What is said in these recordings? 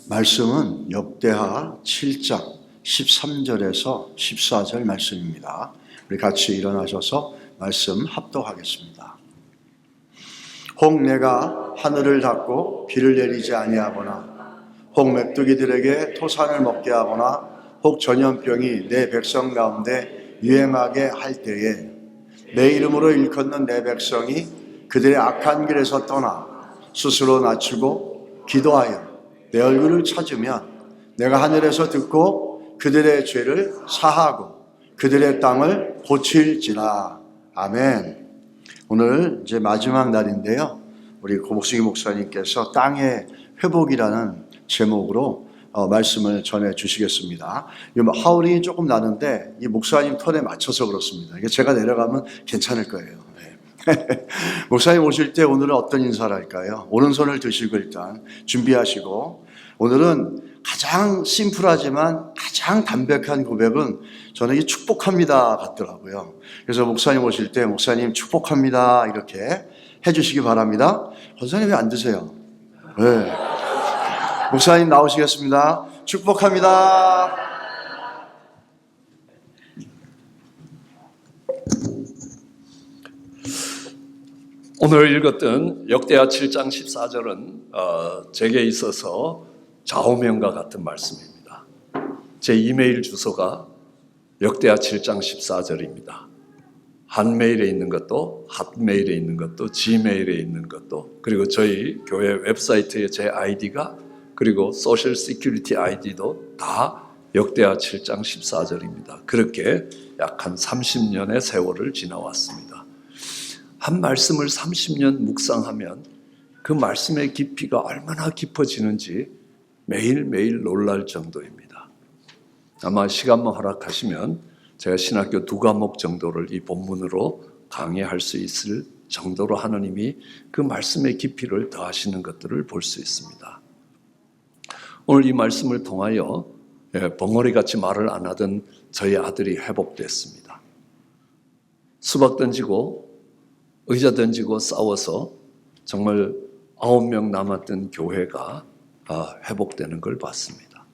말씀은 역대하 7장 13절에서 14절 말씀입니다. 우리 같이 일어나셔서 말씀 합독하겠습니다. 혹 내가 하늘을 닫고 비를 내리지 아니하거나 혹 메뚜기들에게 토산을 먹게 하거나 혹 전염병이 내 백성 가운데 유행하게 할 때에 내 이름으로 일컫는 내 백성이 그들의 악한 길에서 떠나 스스로 낮추고 기도하여 내 얼굴을 찾으면 내가 하늘에서 듣고 그들의 죄를 사하고 그들의 땅을 고칠지라. 아멘. 오늘 이제 마지막 날인데요. 우리 고복승희 목사님께서 땅의 회복이라는 제목으로 말씀을 전해 주시겠습니다. 하울이 조금 나는데 이 목사님 턴에 맞춰서 그렇습니다. 이게 제가 내려가면 괜찮을 거예요. 목사님 오실 때 오늘은 어떤 인사를 할까요? 오른손을 드시고 일단 준비하시고, 오늘은 가장 심플하지만 가장 담백한 고백은 저는 이 축복합니다 같더라고요. 그래서 목사님 오실 때 목사님 축복합니다 이렇게 해주시기 바랍니다. 목사님 왜 안 드세요? 네. 목사님 나오시겠습니다. 축복합니다. 오늘 읽었던 역대하 7장 14절은 제게 있어서 좌우명과 같은 말씀입니다. 제 이메일 주소가 역대하 7장 14절입니다. 한메일에 있는 것도, 핫메일에 있는 것도, 지메일에 있는 것도, 그리고 저희 교회 웹사이트에 제 아이디가, 그리고 소셜 시큐리티 아이디도 다 역대하 7장 14절입니다. 그렇게 약 한 30년의 세월을 지나왔습니다. 한 말씀을 30년 묵상하면 그 말씀의 깊이가 얼마나 깊어지는지 매일매일 놀랄 정도입니다. 아마 시간만 허락하시면 제가 신학교 2과목 정도를 이 본문으로 강의할 수 있을 정도로 하나님이 그 말씀의 깊이를 더하시는 것들을 볼 수 있습니다. 오늘 이 말씀을 통하여 벙어리같이 말을 안 하던 저희 아들이 회복됐습니다. 수박 던지고 의자 던지고 싸워서 정말 9명 남았던 교회가 회복되는 걸 봤습니다.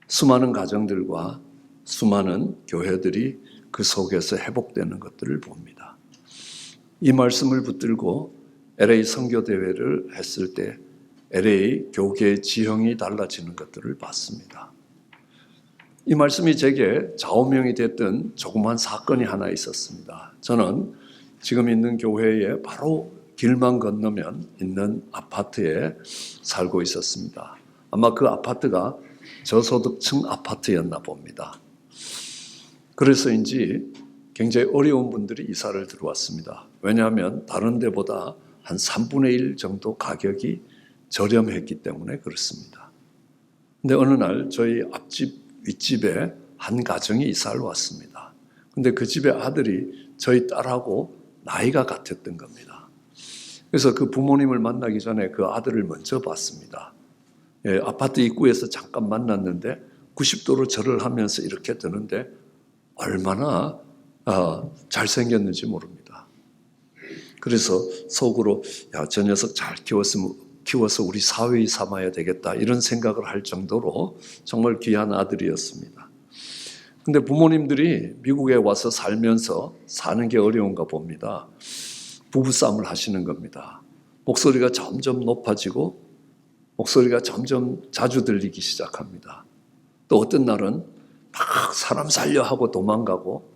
수많은 가정들과 수많은 교회들이 그 속에서 회복되는 것들을 봅니다. 이 말씀을 붙들고 LA 선교대회를 했을 때 LA 교계의 지형이 달라지는 것들을 봤습니다. 이 말씀이 제게 좌우명이 됐던 조그만 사건이 하나 있었습니다. 저는 지금 있는 교회에 바로 길만 건너면 있는 아파트에 살고 있었습니다. 아마 그 아파트가 저소득층 아파트였나 봅니다. 그래서인지 굉장히 어려운 분들이 이사를 들어왔습니다. 왜냐하면 다른 데보다 한 3분의 1 정도 가격이 저렴했기 때문에 그렇습니다. 근데 어느 날 저희 앞집, 윗집에 한 가정이 이사를 왔습니다. 근데 그 집의 아들이 저희 딸하고 나이가 같았던 겁니다. 그래서 그 부모님을 만나기 전에 그 아들을 먼저 봤습니다. 아파트 입구에서 잠깐 만났는데 90도로 절을 하면서 이렇게 드는데 얼마나 잘생겼는지 모릅니다. 그래서 속으로 저 녀석 잘 키워서 우리 사위 삼아야 되겠다 이런 생각을 할 정도로 정말 귀한 아들이었습니다. 근데 부모님들이 미국에 와서 살면서 사는 게 어려운가 봅니다. 부부싸움을 하시는 겁니다. 목소리가 점점 높아지고 목소리가 점점 자주 들리기 시작합니다. 또 어떤 날은 막 사람 살려 하고 도망가고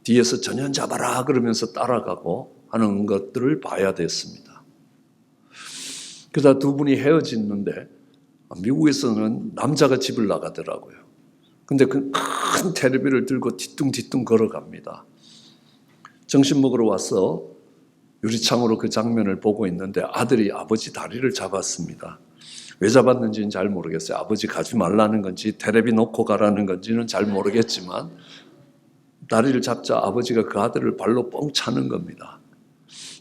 뒤에서 전현 잡아라 그러면서 따라가고 하는 것들을 봐야 됐습니다. 그러다 두 분이 헤어지는데 미국에서는 남자가 집을 나가더라고요. 근데 그 큰 텔레비를 들고 뒤뚱뒤뚱 걸어갑니다. 점심 먹으러 와서 유리창으로 그 장면을 보고 있는데 아들이 아버지 다리를 잡았습니다. 왜 잡았는지는 잘 모르겠어요. 아버지 가지 말라는 건지 텔레비 놓고 가라는 건지는 잘 모르겠지만 다리를 잡자 아버지가 그 아들을 발로 뻥 차는 겁니다.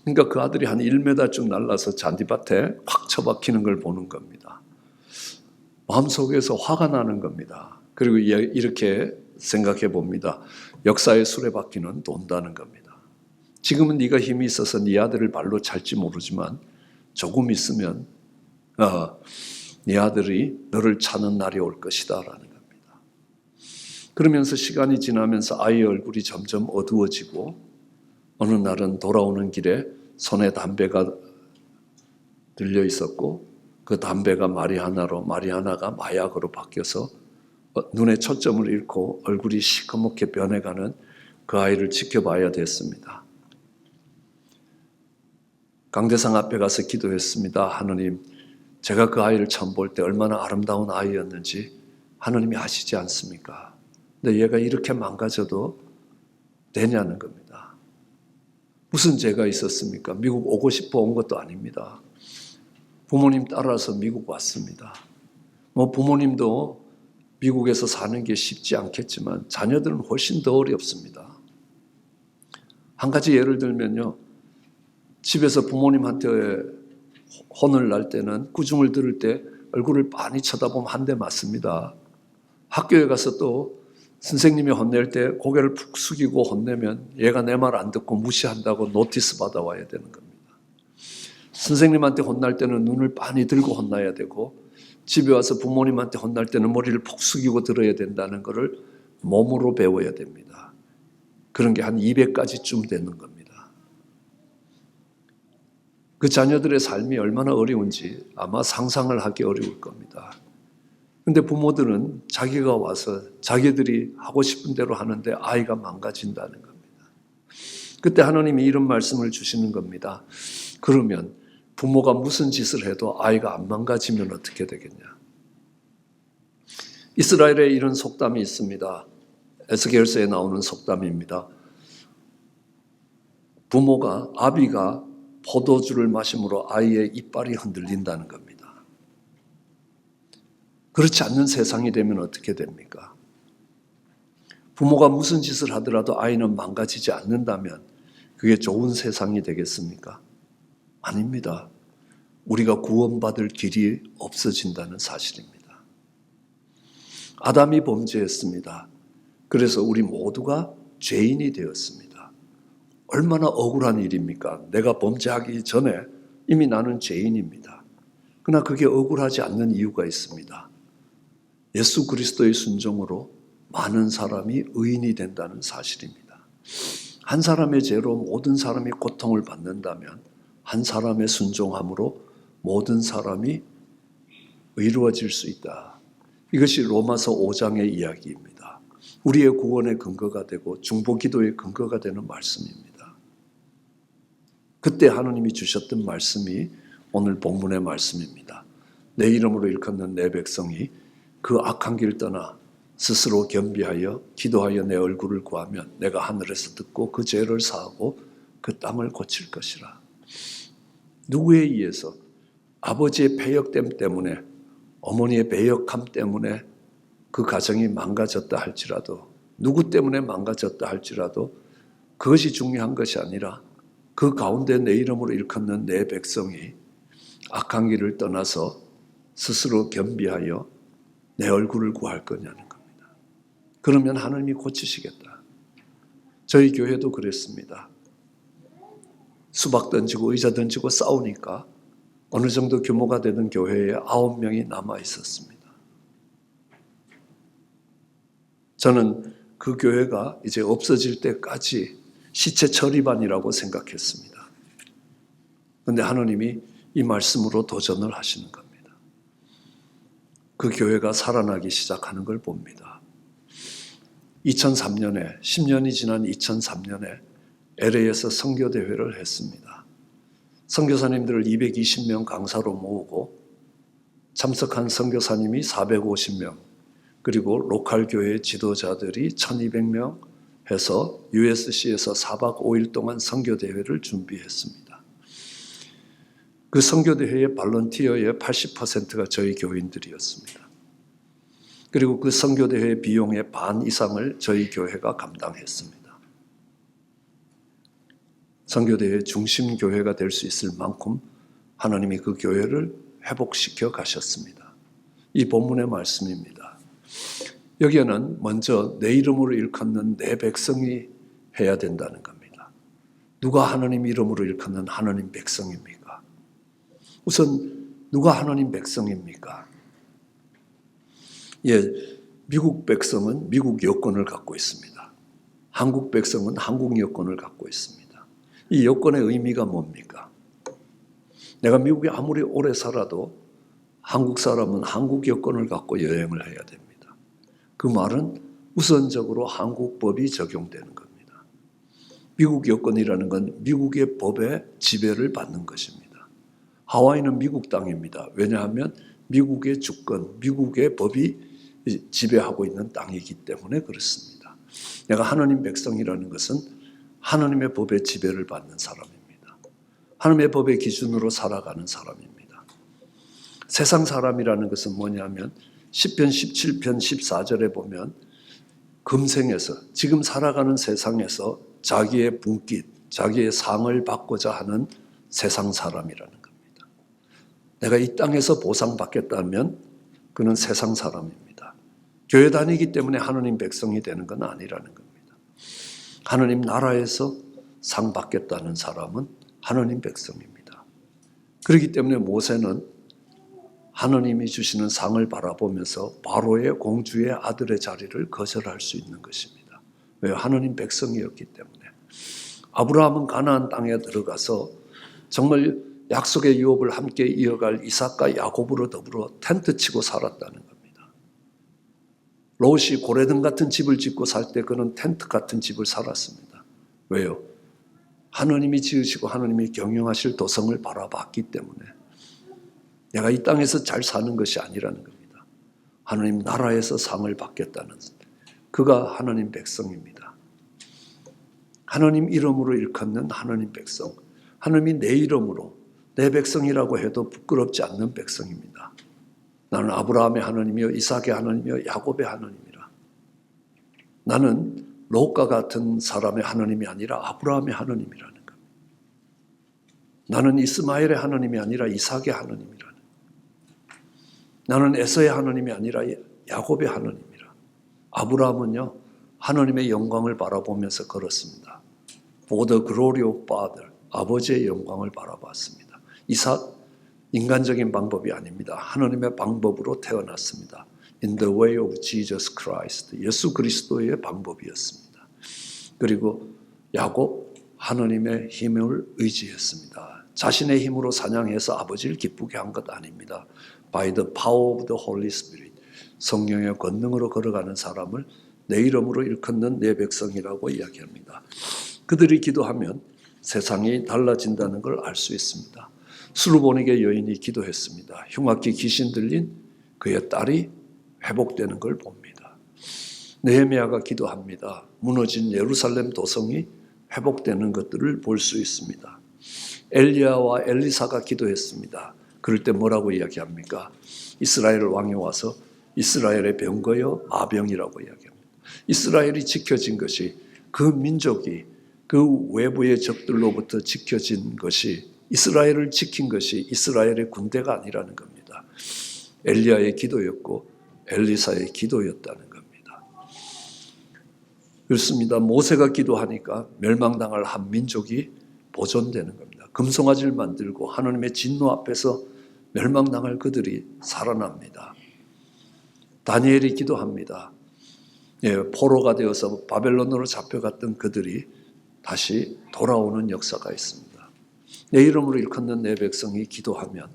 그러니까 그 아들이 한 1m쯤 날라서 잔디밭에 확 처박히는 걸 보는 겁니다. 마음속에서 화가 나는 겁니다. 그리고 이렇게 생각해 봅니다. 역사의 수레바퀴는 돈다는 겁니다. 지금은 네가 힘이 있어서 네 아들을 발로 찰지 모르지만 조금 있으면 네 아들이 너를 찾는 날이 올 것이다 라는 겁니다. 그러면서 시간이 지나면서 아이의 얼굴이 점점 어두워지고 어느 날은 돌아오는 길에 손에 담배가 들려 있었고 그 담배가 마리아나로 마리아나가 마약으로 바뀌어서 눈의 초점을 잃고 얼굴이 시커멓게 변해가는 그 아이를 지켜봐야 됐습니다. 강대상 앞에 가서 기도했습니다. 하느님, 제가 그 아이를 처음 볼 때 얼마나 아름다운 아이였는지 하느님이 아시지 않습니까? 근데 얘가 이렇게 망가져도 되냐는 겁니다. 무슨 죄가 있었습니까? 미국 오고 싶어 온 것도 아닙니다. 부모님 따라서 미국 왔습니다. 부모님도 미국에서 사는 게 쉽지 않겠지만 자녀들은 훨씬 더 어렵습니다. 한 가지 예를 들면요. 집에서 부모님한테 혼을 날 때는 꾸중을 들을 때 얼굴을 빤히 쳐다보면 한 대 맞습니다. 학교에 가서 또 선생님이 혼낼 때 고개를 푹 숙이고 혼내면 얘가 내 말 안 듣고 무시한다고 노티스 받아와야 되는 겁니다. 선생님한테 혼날 때는 눈을 빤히 들고 혼나야 되고 집에 와서 부모님한테 혼날 때는 머리를 푹 숙이고 들어야 된다는 것을 몸으로 배워야 됩니다. 그런 게 한 200가지쯤 되는 겁니다. 그 자녀들의 삶이 얼마나 어려운지 아마 상상을 하기 어려울 겁니다. 근데 부모들은 자기가 와서 자기들이 하고 싶은 대로 하는데 아이가 망가진다는 겁니다. 그때 하나님이 이런 말씀을 주시는 겁니다. 그러면 부모가 무슨 짓을 해도 아이가 안 망가지면 어떻게 되겠냐? 이스라엘에 이런 속담이 있습니다. 에스겔서에 나오는 속담입니다. 아비가 포도주를 마심으로 아이의 이빨이 흔들린다는 겁니다. 그렇지 않는 세상이 되면 어떻게 됩니까? 부모가 무슨 짓을 하더라도 아이는 망가지지 않는다면 그게 좋은 세상이 되겠습니까? 아닙니다. 우리가 구원받을 길이 없어진다는 사실입니다. 아담이 범죄했습니다. 그래서 우리 모두가 죄인이 되었습니다. 얼마나 억울한 일입니까? 내가 범죄하기 전에 이미 나는 죄인입니다. 그러나 그게 억울하지 않는 이유가 있습니다. 예수 그리스도의 순종으로 많은 사람이 의인이 된다는 사실입니다. 한 사람의 죄로 모든 사람이 고통을 받는다면 한 사람의 순종함으로 모든 사람이 의로워질 수 있다. 이것이 로마서 5장의 이야기입니다. 우리의 구원의 근거가 되고 중보기도의 근거가 되는 말씀입니다. 그때 하나님이 주셨던 말씀이 오늘 본문의 말씀입니다. 내 이름으로 일컫는 내 백성이 그 악한 길 떠나 스스로 겸비하여 기도하여 내 얼굴을 구하면 내가 하늘에서 듣고 그 죄를 사하고 그 땅을 고칠 것이라. 누구에 의해서? 아버지의 배역됨 때문에, 어머니의 배역함 때문에 그 가정이 망가졌다 할지라도, 누구 때문에 망가졌다 할지라도 그것이 중요한 것이 아니라 그 가운데 내 이름으로 일컫는 내 백성이 악한 길을 떠나서 스스로 겸비하여 내 얼굴을 구할 거냐는 겁니다. 그러면 하나님이 고치시겠다. 저희 교회도 그랬습니다. 수박 던지고 의자 던지고 싸우니까 어느 정도 규모가 되는 교회에 9명이 남아 있었습니다. 저는 그 교회가 이제 없어질 때까지 시체 처리반이라고 생각했습니다. 그런데 하나님이 이 말씀으로 도전을 하시는 겁니다. 그 교회가 살아나기 시작하는 걸 봅니다. 2003년에 10년이 지난 2003년에 LA에서 선교대회를 했습니다. 선교사님들을 220명 강사로 모으고 참석한 선교사님이 450명, 그리고 로컬 교회 지도자들이 1200명 해서 USC에서 4박 5일 동안 선교대회를 준비했습니다. 그 선교대회의 발런티어의 80%가 저희 교인들이었습니다. 그리고 그 선교대회 비용의 반 이상을 저희 교회가 감당했습니다. 선교대회 중심 교회가 될 수 있을 만큼 하나님이 그 교회를 회복시켜 가셨습니다. 이 본문의 말씀입니다. 여기에는 먼저 내 이름으로 일컫는 내 백성이 해야 된다는 겁니다. 누가 하나님 이름으로 일컫는 하나님 백성입니까? 우선 누가 하나님 백성입니까? 예, 미국 백성은 미국 여권을 갖고 있습니다. 한국 백성은 한국 여권을 갖고 있습니다. 이 여권의 의미가 뭡니까? 내가 미국에 아무리 오래 살아도 한국 사람은 한국 여권을 갖고 여행을 해야 됩니다. 그 말은 우선적으로 한국 법이 적용되는 겁니다. 미국 여권이라는 건 미국의 법의 지배를 받는 것입니다. 하와이는 미국 땅입니다. 왜냐하면 미국의 주권, 미국의 법이 지배하고 있는 땅이기 때문에 그렇습니다. 내가 하나님 백성이라는 것은 하나님의 법의 지배를 받는 사람입니다. 하나님의 법의 기준으로 살아가는 사람입니다. 세상 사람이라는 것은 뭐냐면 10편 17편 14절에 보면 금생에서 지금 살아가는 세상에서 자기의 분깃, 자기의 상을 받고자 하는 세상 사람이라는 겁니다. 내가 이 땅에서 보상받겠다면 그는 세상 사람입니다. 교회 다니기 때문에 하나님 백성이 되는 건 아니라는 겁니다. 하나님 나라에서 상 받겠다는 사람은 하나님 백성입니다. 그렇기 때문에 모세는 하나님이 주시는 상을 바라보면서 바로의 공주의 아들의 자리를 거절할 수 있는 것입니다. 왜? 하나님 백성이었기 때문에. 아브라함은 가나안 땅에 들어가서 정말 약속의 유업을 함께 이어갈 이삭과 야곱으로 더불어 텐트 치고 살았다는 겁니다. 롯이 고레등 같은 집을 짓고 살 때 그는 텐트 같은 집을 살았습니다. 왜요? 하나님이 지으시고 하나님이 경영하실 도성을 바라봤기 때문에. 내가 이 땅에서 잘 사는 것이 아니라는 겁니다. 하나님 나라에서 상을 받겠다는, 그가 하나님 백성입니다. 하나님 이름으로 일컫는 하나님 백성, 하나님이 내 이름으로 내 백성이라고 해도 부끄럽지 않는 백성입니다. 나는 아브라함의 하나님이요 이삭의 하나님이요 야곱의 하나님이라. 나는 롯과 같은 사람의 하나님이 아니라 아브라함의 하나님이라는 겁니다. 나는 이스마엘의 하나님이 아니라 이삭의 하나님이라는 겁니다. 나는 에서의 하나님이 아니라 야곱의 하나님이라. 아브라함은요, 하나님의 영광을 바라보면서 걸었습니다. For the glory of Father, 아버지의 영광을 바라봤습니다. 이삭, 인간적인 방법이 아닙니다. 하나님의 방법으로 태어났습니다. In the way of Jesus Christ, 예수 그리스도의 방법이었습니다. 그리고 야곱, 하나님의 힘을 의지했습니다. 자신의 힘으로 사냥해서 아버지를 기쁘게 한 것 아닙니다. By the power of the Holy Spirit, 성령의 권능으로 걸어가는 사람을 내 이름으로 일컫는 내 백성이라고 이야기합니다. 그들이 기도하면 세상이 달라진다는 걸 알 수 있습니다. 수르보닉의 여인이 기도했습니다. 흉악기 귀신 들린 그의 딸이 회복되는 걸 봅니다. 느헤미야가 기도합니다. 무너진 예루살렘 도성이 회복되는 것들을 볼 수 있습니다. 엘리야와 엘리사가 기도했습니다. 그럴 때 뭐라고 이야기합니까? 이스라엘 왕이 와서 이스라엘의 병거여 아병이라고 이야기합니다. 이스라엘이 지켜진 것이, 그 민족이 그 외부의 적들로부터 지켜진 것이, 이스라엘을 지킨 것이 이스라엘의 군대가 아니라는 겁니다. 엘리야의 기도였고 엘리사의 기도였다는 겁니다. 그렇습니다. 모세가 기도하니까 멸망당할 한 민족이 보존되는 겁니다. 금송아지를 만들고 하나님의 진노 앞에서 멸망당할 그들이 살아납니다. 다니엘이 기도합니다. 포로가 되어서 바벨론으로 잡혀갔던 그들이 다시 돌아오는 역사가 있습니다. 내 이름으로 일컫는 내 백성이 기도하면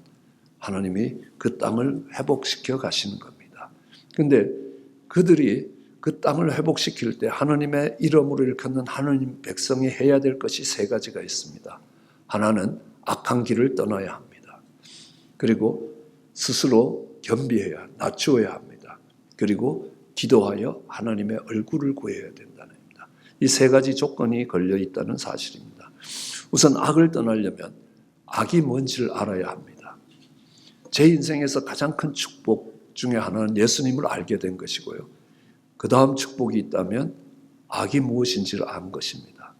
하나님이 그 땅을 회복시켜 가시는 겁니다. 그런데 그들이 그 땅을 회복시킬 때 하나님의 이름으로 일컫는 하나님 백성이 해야 될 것이 세 가지가 있습니다. 하나는 악한 길을 떠나야 합니다. 그리고 스스로 겸비해야, 낮추어야 합니다. 그리고 기도하여 하나님의 얼굴을 구해야 된다는 겁니다. 이 세 가지 조건이 걸려 있다는 사실입니다. 우선 악을 떠나려면 악이 뭔지를 알아야 합니다. 제 인생에서 가장 큰 축복 중에 하나는 예수님을 알게 된 것이고요. 그 다음 축복이 있다면 악이 무엇인지를 아는 것입니다.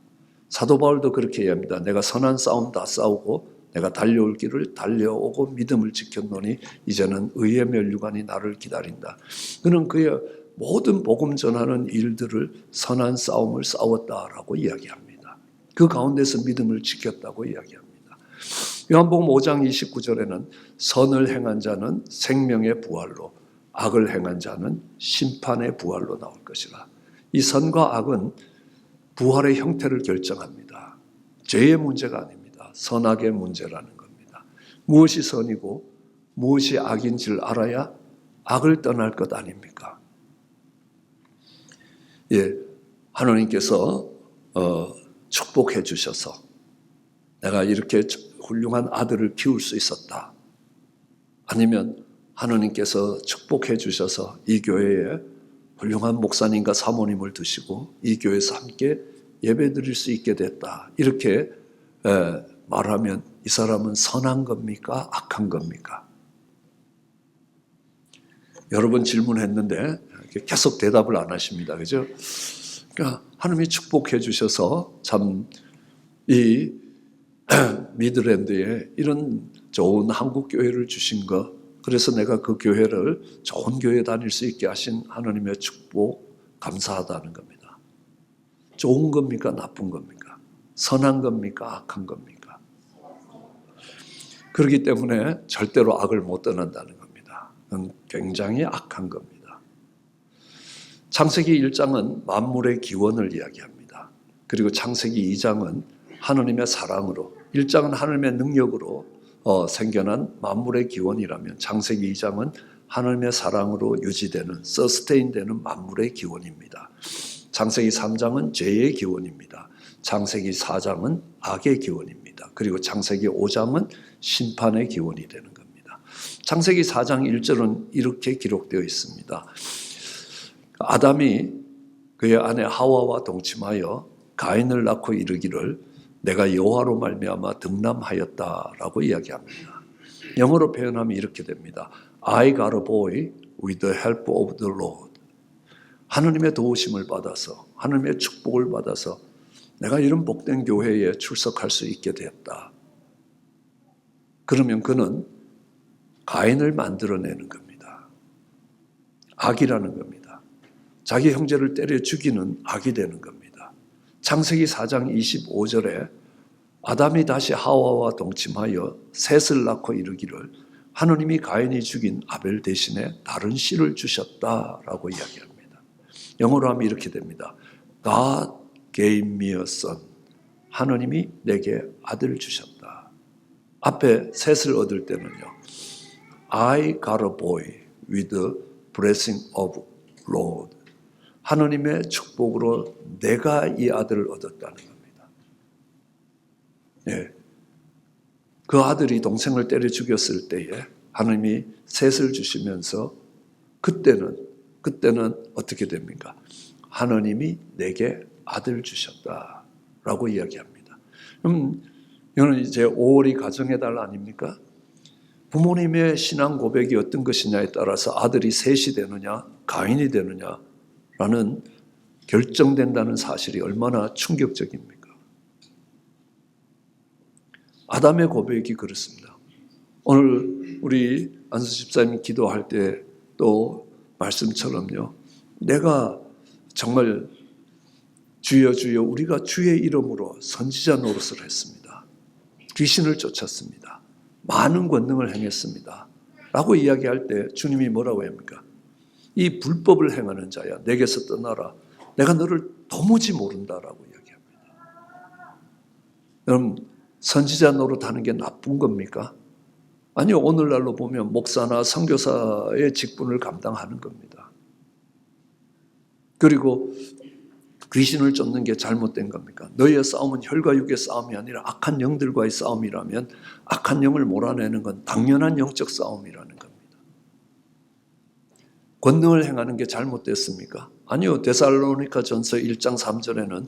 사도 바울도 그렇게 이야기합니다. 내가 선한 싸움 다 싸우고 내가 달려올 길을 달려오고 믿음을 지켰노니 이제는 의의 면류관이 나를 기다린다. 그는 그의 모든 복음 전하는 일들을 선한 싸움을 싸웠다라고 이야기합니다. 그 가운데서 믿음을 지켰다고 이야기합니다. 요한복음 5장 29절에는 선을 행한 자는 생명의 부활로 악을 행한 자는 심판의 부활로 나올 것이라. 이 선과 악은 부활의 형태를 결정합니다. 죄의 문제가 아닙니다. 선악의 문제라는 겁니다. 무엇이 선이고 무엇이 악인지를 알아야 악을 떠날 것 아닙니까? 예, 하나님께서 축복해 주셔서 내가 이렇게 훌륭한 아들을 키울 수 있었다. 아니면 하나님께서 축복해 주셔서 이 교회에 훌륭한 목사님과 사모님을 두시고 이 교회에서 함께 예배 드릴 수 있게 됐다. 이렇게 말하면 이 사람은 선한 겁니까? 악한 겁니까? 여러 번 질문했는데 계속 대답을 안 하십니다. 그죠? 그러니까 하나님이 축복해 주셔서 참 이 미드랜드에 이런 좋은 한국 교회를 주신 것, 그래서 내가 그 교회를 좋은 교회 다닐 수 있게 하신 하나님의 축복 감사하다는 겁니다. 좋은 겁니까? 나쁜 겁니까? 선한 겁니까? 악한 겁니까? 그렇기 때문에 절대로 악을 못 떠난다는 겁니다. 그건 굉장히 악한 겁니다. 창세기 1장은 만물의 기원을 이야기합니다. 그리고 창세기 2장은 하나님의 사랑으로, 1장은 하나님의 능력으로 생겨난 만물의 기원이라면 창세기 2장은 하나님의 사랑으로 유지되는, 서스테인되는 만물의 기원입니다. 창세기 3장은 죄의 기원입니다. 창세기 4장은 악의 기원입니다. 그리고 창세기 5장은 심판의 기원이 되는 겁니다. 창세기 4장 1절은 이렇게 기록되어 있습니다. 아담이 그의 아내 하와와 동침하여 가인을 낳고 이르기를 내가 여호와로 말미암아 등남하였다라고 이야기합니다. 영어로 표현하면 이렇게 됩니다. I got a boy with the help of the Lord. 하나님의 도우심을 받아서, 하나님의 축복을 받아서 내가 이런 복된 교회에 출석할 수 있게 되었다. 그러면 그는 가인을 만들어내는 겁니다. 악이라는 겁니다. 자기 형제를 때려 죽이는 악이 되는 겁니다. 창세기 4장 25절에 아담이 다시 하와와 동침하여 셋을 낳고 이르기를 하나님이 가인이 죽인 아벨 대신에 다른 씨를 주셨다라고 이야기합니다. 영어로 하면 이렇게 됩니다. God gave me a son. 하나님이 내게 아들을 주셨다. 앞에 셋을 얻을 때는요. I got a boy with the blessing of Lord. 하나님의 축복으로 내가 이 아들을 얻었다는 겁니다. 예. 그 아들이 동생을 때려 죽였을 때에 하나님이 셋을 주시면서 그때는 어떻게 됩니까? 하나님이 내게 아들 주셨다라고 이야기합니다. 그럼 이거는 이제 5월이 가정의 달 아닙니까? 부모님의 신앙 고백이 어떤 것이냐에 따라서 아들이 셋이 되느냐, 가인이 되느냐 라는 결정된다는 사실이 얼마나 충격적입니까? 아담의 고백이 그렇습니다. 오늘 우리 안수 집사님 기도할 때 또 말씀처럼요. 내가 정말 주여 주여 우리가 주의 이름으로 선지자 노릇을 했습니다. 귀신을 쫓았습니다. 많은 권능을 행했습니다. 라고 이야기할 때 주님이 뭐라고 합니까? 이 불법을 행하는 자야 내게서 떠나라. 내가 너를 도무지 모른다라고 이야기합니다. 여러분 선지자 노릇하는 게 나쁜 겁니까? 아니요. 오늘날로 보면 목사나 선교사의 직분을 감당하는 겁니다. 그리고 귀신을 쫓는 게 잘못된 겁니까? 너희의 싸움은 혈과 육의 싸움이 아니라 악한 영들과의 싸움이라면 악한 영을 몰아내는 건 당연한 영적 싸움이라는 겁니다. 권능을 행하는 게 잘못됐습니까? 아니요. 데살로니가 전서 1장 3절에는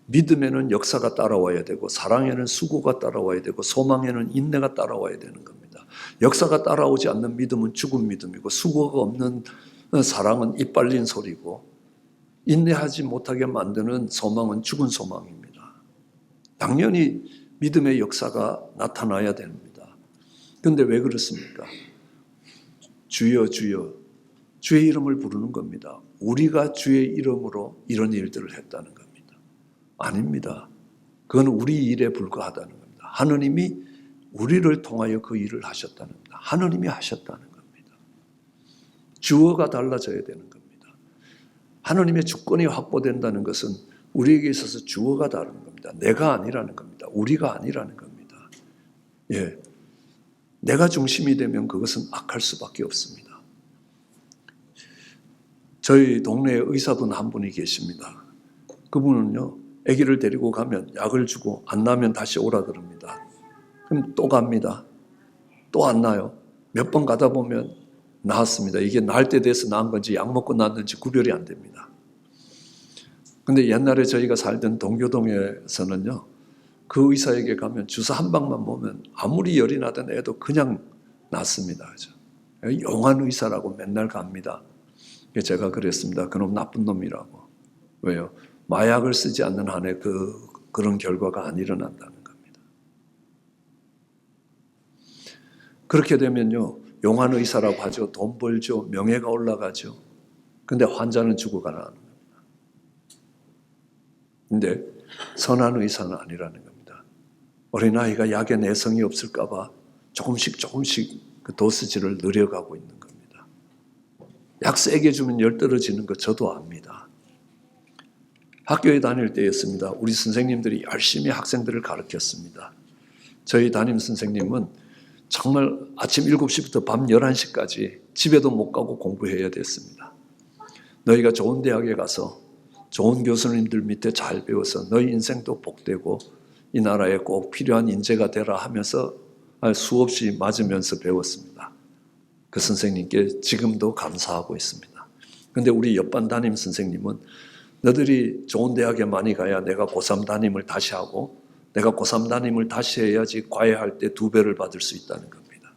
믿음에는 역사가 따라와야 되고 사랑에는 수고가 따라와야 되고 소망에는 인내가 따라와야 되는 겁니다. 역사가 따라오지 않는 믿음은 죽은 믿음이고 수고가 없는 사랑은 입 빨린 소리고 인내하지 못하게 만드는 소망은 죽은 소망입니다. 당연히 믿음의 역사가 나타나야 됩니다. 그런데 왜 그렇습니까? 주여 주여 주의 이름을 부르는 겁니다. 우리가 주의 이름으로 이런 일들을 했다는 겁니다. 아닙니다. 그건 우리 일에 불과하다는 겁니다. 하느님이 우리를 통하여 그 일을 하셨다는 겁니다. 하느님이 하셨다는 겁니다. 주어가 달라져야 되는 겁니다. 하나님의 주권이 확보된다는 것은 우리에게 있어서 주어가 다른 겁니다. 내가 아니라는 겁니다. 우리가 아니라는 겁니다. 예, 내가 중심이 되면 그것은 악할 수밖에 없습니다. 저희 동네에 의사분 한 분이 계십니다. 그분은요, 아기를 데리고 가면 약을 주고 안 나면 다시 오라 그럽니다. 그럼 또 갑니다. 또 안 나요. 몇 번 가다 보면 나았습니다. 이게 나을 때 돼서 나은 건지 약 먹고 나았는지 구별이 안 됩니다. 근데 옛날에 저희가 살던 동교동에서는요, 그 의사에게 가면 주사 한 방만 보면 아무리 열이 나던 애도 그냥 낫습니다. 용한 의사라고 맨날 갑니다. 제가 그랬습니다. 그놈 나쁜 놈이라고. 왜요? 마약을 쓰지 않는 한에 그런 결과가 안 일어난다는 겁니다. 그렇게 되면요, 용한 의사라고 하죠. 돈 벌죠. 명예가 올라가죠. 근데 환자는 죽어가는 겁니다. 근데 선한 의사는 아니라는 겁니다. 어린아이가 약에 내성이 없을까 봐 조금씩 그 도수질을 늘려가고 있는 겁니다. 약 세게 주면 열 떨어지는 거 저도 압니다. 학교에 다닐 때였습니다. 우리 선생님들이 열심히 학생들을 가르쳤습니다. 저희 담임 선생님은 정말 아침 7시부터 밤 11시까지 집에도 못 가고 공부해야 됐습니다. 너희가 좋은 대학에 가서 좋은 교수님들 밑에 잘 배워서 너희 인생도 복되고 이 나라에 꼭 필요한 인재가 되라 하면서 수없이 맞으면서 배웠습니다. 그 선생님께 지금도 감사하고 있습니다. 그런데 우리 옆반 담임 선생님은 너들이 좋은 대학에 많이 가야 내가 고3 담임을 다시 하고 내가 고3 담임을 다시 해야지 과외할 때 2배를 받을 수 있다는 겁니다.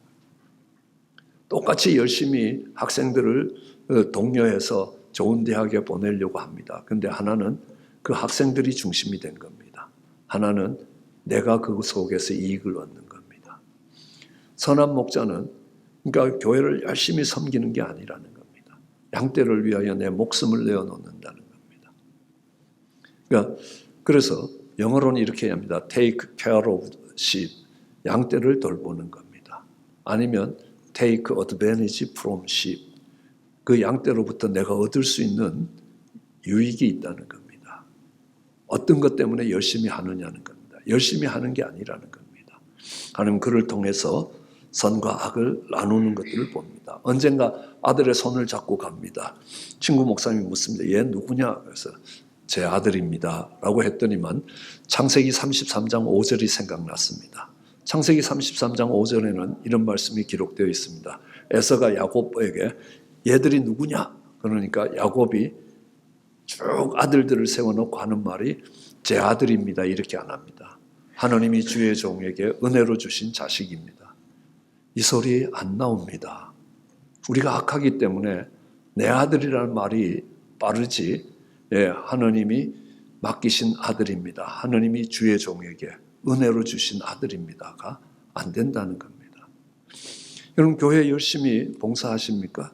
똑같이 열심히 학생들을 독려해서 좋은 대학에 보내려고 합니다. 그런데 하나는 그 학생들이 중심이 된 겁니다. 하나는 내가 그 속에서 이익을 얻는 겁니다. 선한 목자는 그러니까 교회를 열심히 섬기는 게 아니라는 겁니다. 양떼를 위하여 내 목숨을 내어놓는다는 겁니다. 그러니까 그래서 영어로는 이렇게 합니다. Take care of sheep. 양떼를 돌보는 겁니다. 아니면 take advantage from sheep. 그 양떼로부터 내가 얻을 수 있는 유익이 있다는 겁니다. 어떤 것 때문에 열심히 하느냐는 겁니다. 열심히 하는 게 아니라는 겁니다. 하나님 그를 통해서 선과 악을 나누는 것들을 봅니다. 언젠가 아들의 손을 잡고 갑니다. 친구 목사님이 묻습니다. 얘 누구냐? 그래서 제 아들입니다. 라고 했더니만 창세기 33장 5절이 생각났습니다. 창세기 33장 5절에는 이런 말씀이 기록되어 있습니다. 에서가 야곱에게 얘들이 누구냐? 그러니까 야곱이 쭉 아들들을 세워놓고 하는 말이 제 아들입니다. 이렇게 안 합니다. 하나님이 주의 종에게 은혜로 주신 자식입니다. 이 소리 안 나옵니다. 우리가 악하기 때문에 내 아들이라는 말이 빠르지 하나님이 맡기신 아들입니다. 하나님이 주의 종에게 은혜로 주신 아들입니다가 안 된다는 겁니다. 여러분 교회 열심히 봉사하십니까?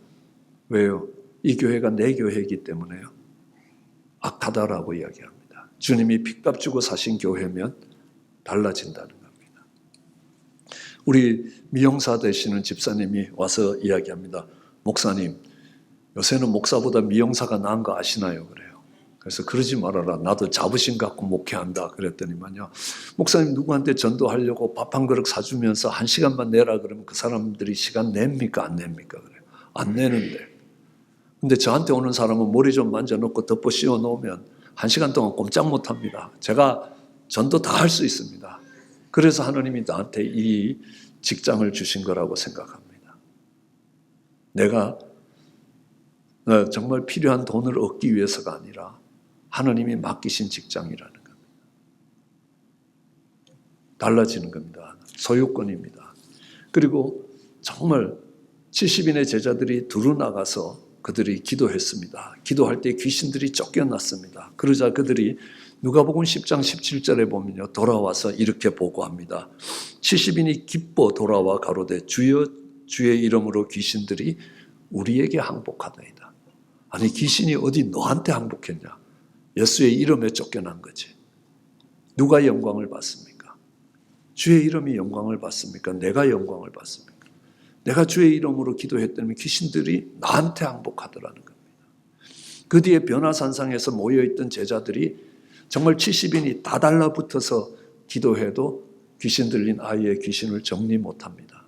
왜요? 이 교회가 내 교회이기 때문에요. 악하다라고 이야기합니다. 주님이 핏값 주고 사신 교회면 달라진다는 겁니다. 우리 미용사 되시는 집사님이 와서 이야기합니다. 목사님, 요새는 목사보다 미용사가 나은 거 아시나요? 그래요. 그래서 그러지 말아라. 나도 자부심 갖고 목회한다. 그랬더니만요. 목사님 누구한테 전도하려고 밥 한 그릇 사주면서 1시간만 내라 그러면 그 사람들이 시간 냅니까? 안 냅니까? 그래요. 안 내는데. 근데 저한테 오는 사람은 머리 좀 만져놓고 덮어 씌워 놓으면 1시간 동안 꼼짝 못 합니다. 제가 전도 다 할 수 있습니다. 그래서 하나님이 나한테 이 직장을 주신 거라고 생각합니다. 내가 정말 필요한 돈을 얻기 위해서가 아니라 하나님이 맡기신 직장이라는 겁니다. 달라지는 겁니다. 소유권입니다. 그리고 정말 70인의 제자들이 두루 나가서 그들이 기도했습니다. 기도할 때 귀신들이 쫓겨났습니다. 그러자 그들이 누가복음 10장 17절에 보면요. 돌아와서 이렇게 보고합니다. 70인이 기뻐 돌아와 가로되 주여 주의 이름으로 귀신들이 우리에게 항복하나이다. 아니 귀신이 어디 너한테 항복했냐? 예수의 이름에 쫓겨난 거지. 누가 영광을 받습니까? 주의 이름이 영광을 받습니까? 내가 영광을 받습니까? 내가 주의 이름으로 기도했더니 귀신들이 나한테 항복하더라는 겁니다. 그 뒤에 변화산상에서 모여있던 제자들이 정말 70인이 다 달라붙어서 기도해도 귀신 들린 아이의 귀신을 정리 못합니다.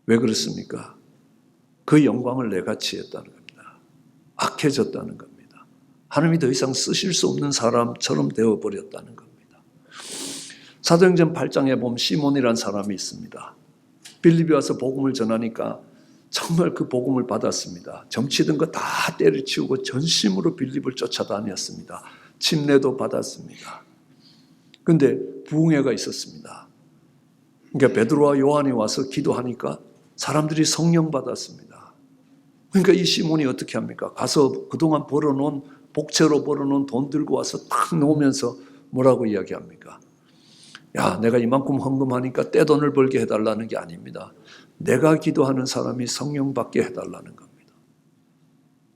왜 그렇습니까? 그 영광을 내가 취했다는 겁니다. 악해졌다는 겁니다. 하나님이 더 이상 쓰실 수 없는 사람처럼 되어버렸다는 겁니다. 사도행전 8장에 보면 시몬이라는 사람이 있습니다. 빌립에 와서 복음을 전하니까 정말 그 복음을 받았습니다. 점치던 거 다 때려치우고 전심으로 빌립을 쫓아다녔습니다. 침례도 받았습니다. 그런데 부흥회가 있었습니다. 그러니까 베드로와 요한이 와서 기도하니까 사람들이 성령 받았습니다. 그러니까 이 시몬이 어떻게 합니까? 가서 그동안 벌어놓은 복채로 벌어놓은 돈 들고 와서 딱 놓으면서 뭐라고 이야기합니까? 야, 내가 이만큼 헌금하니까 떼돈을 벌게 해달라는 게 아닙니다. 내가 기도하는 사람이 성령 받게 해달라는 겁니다.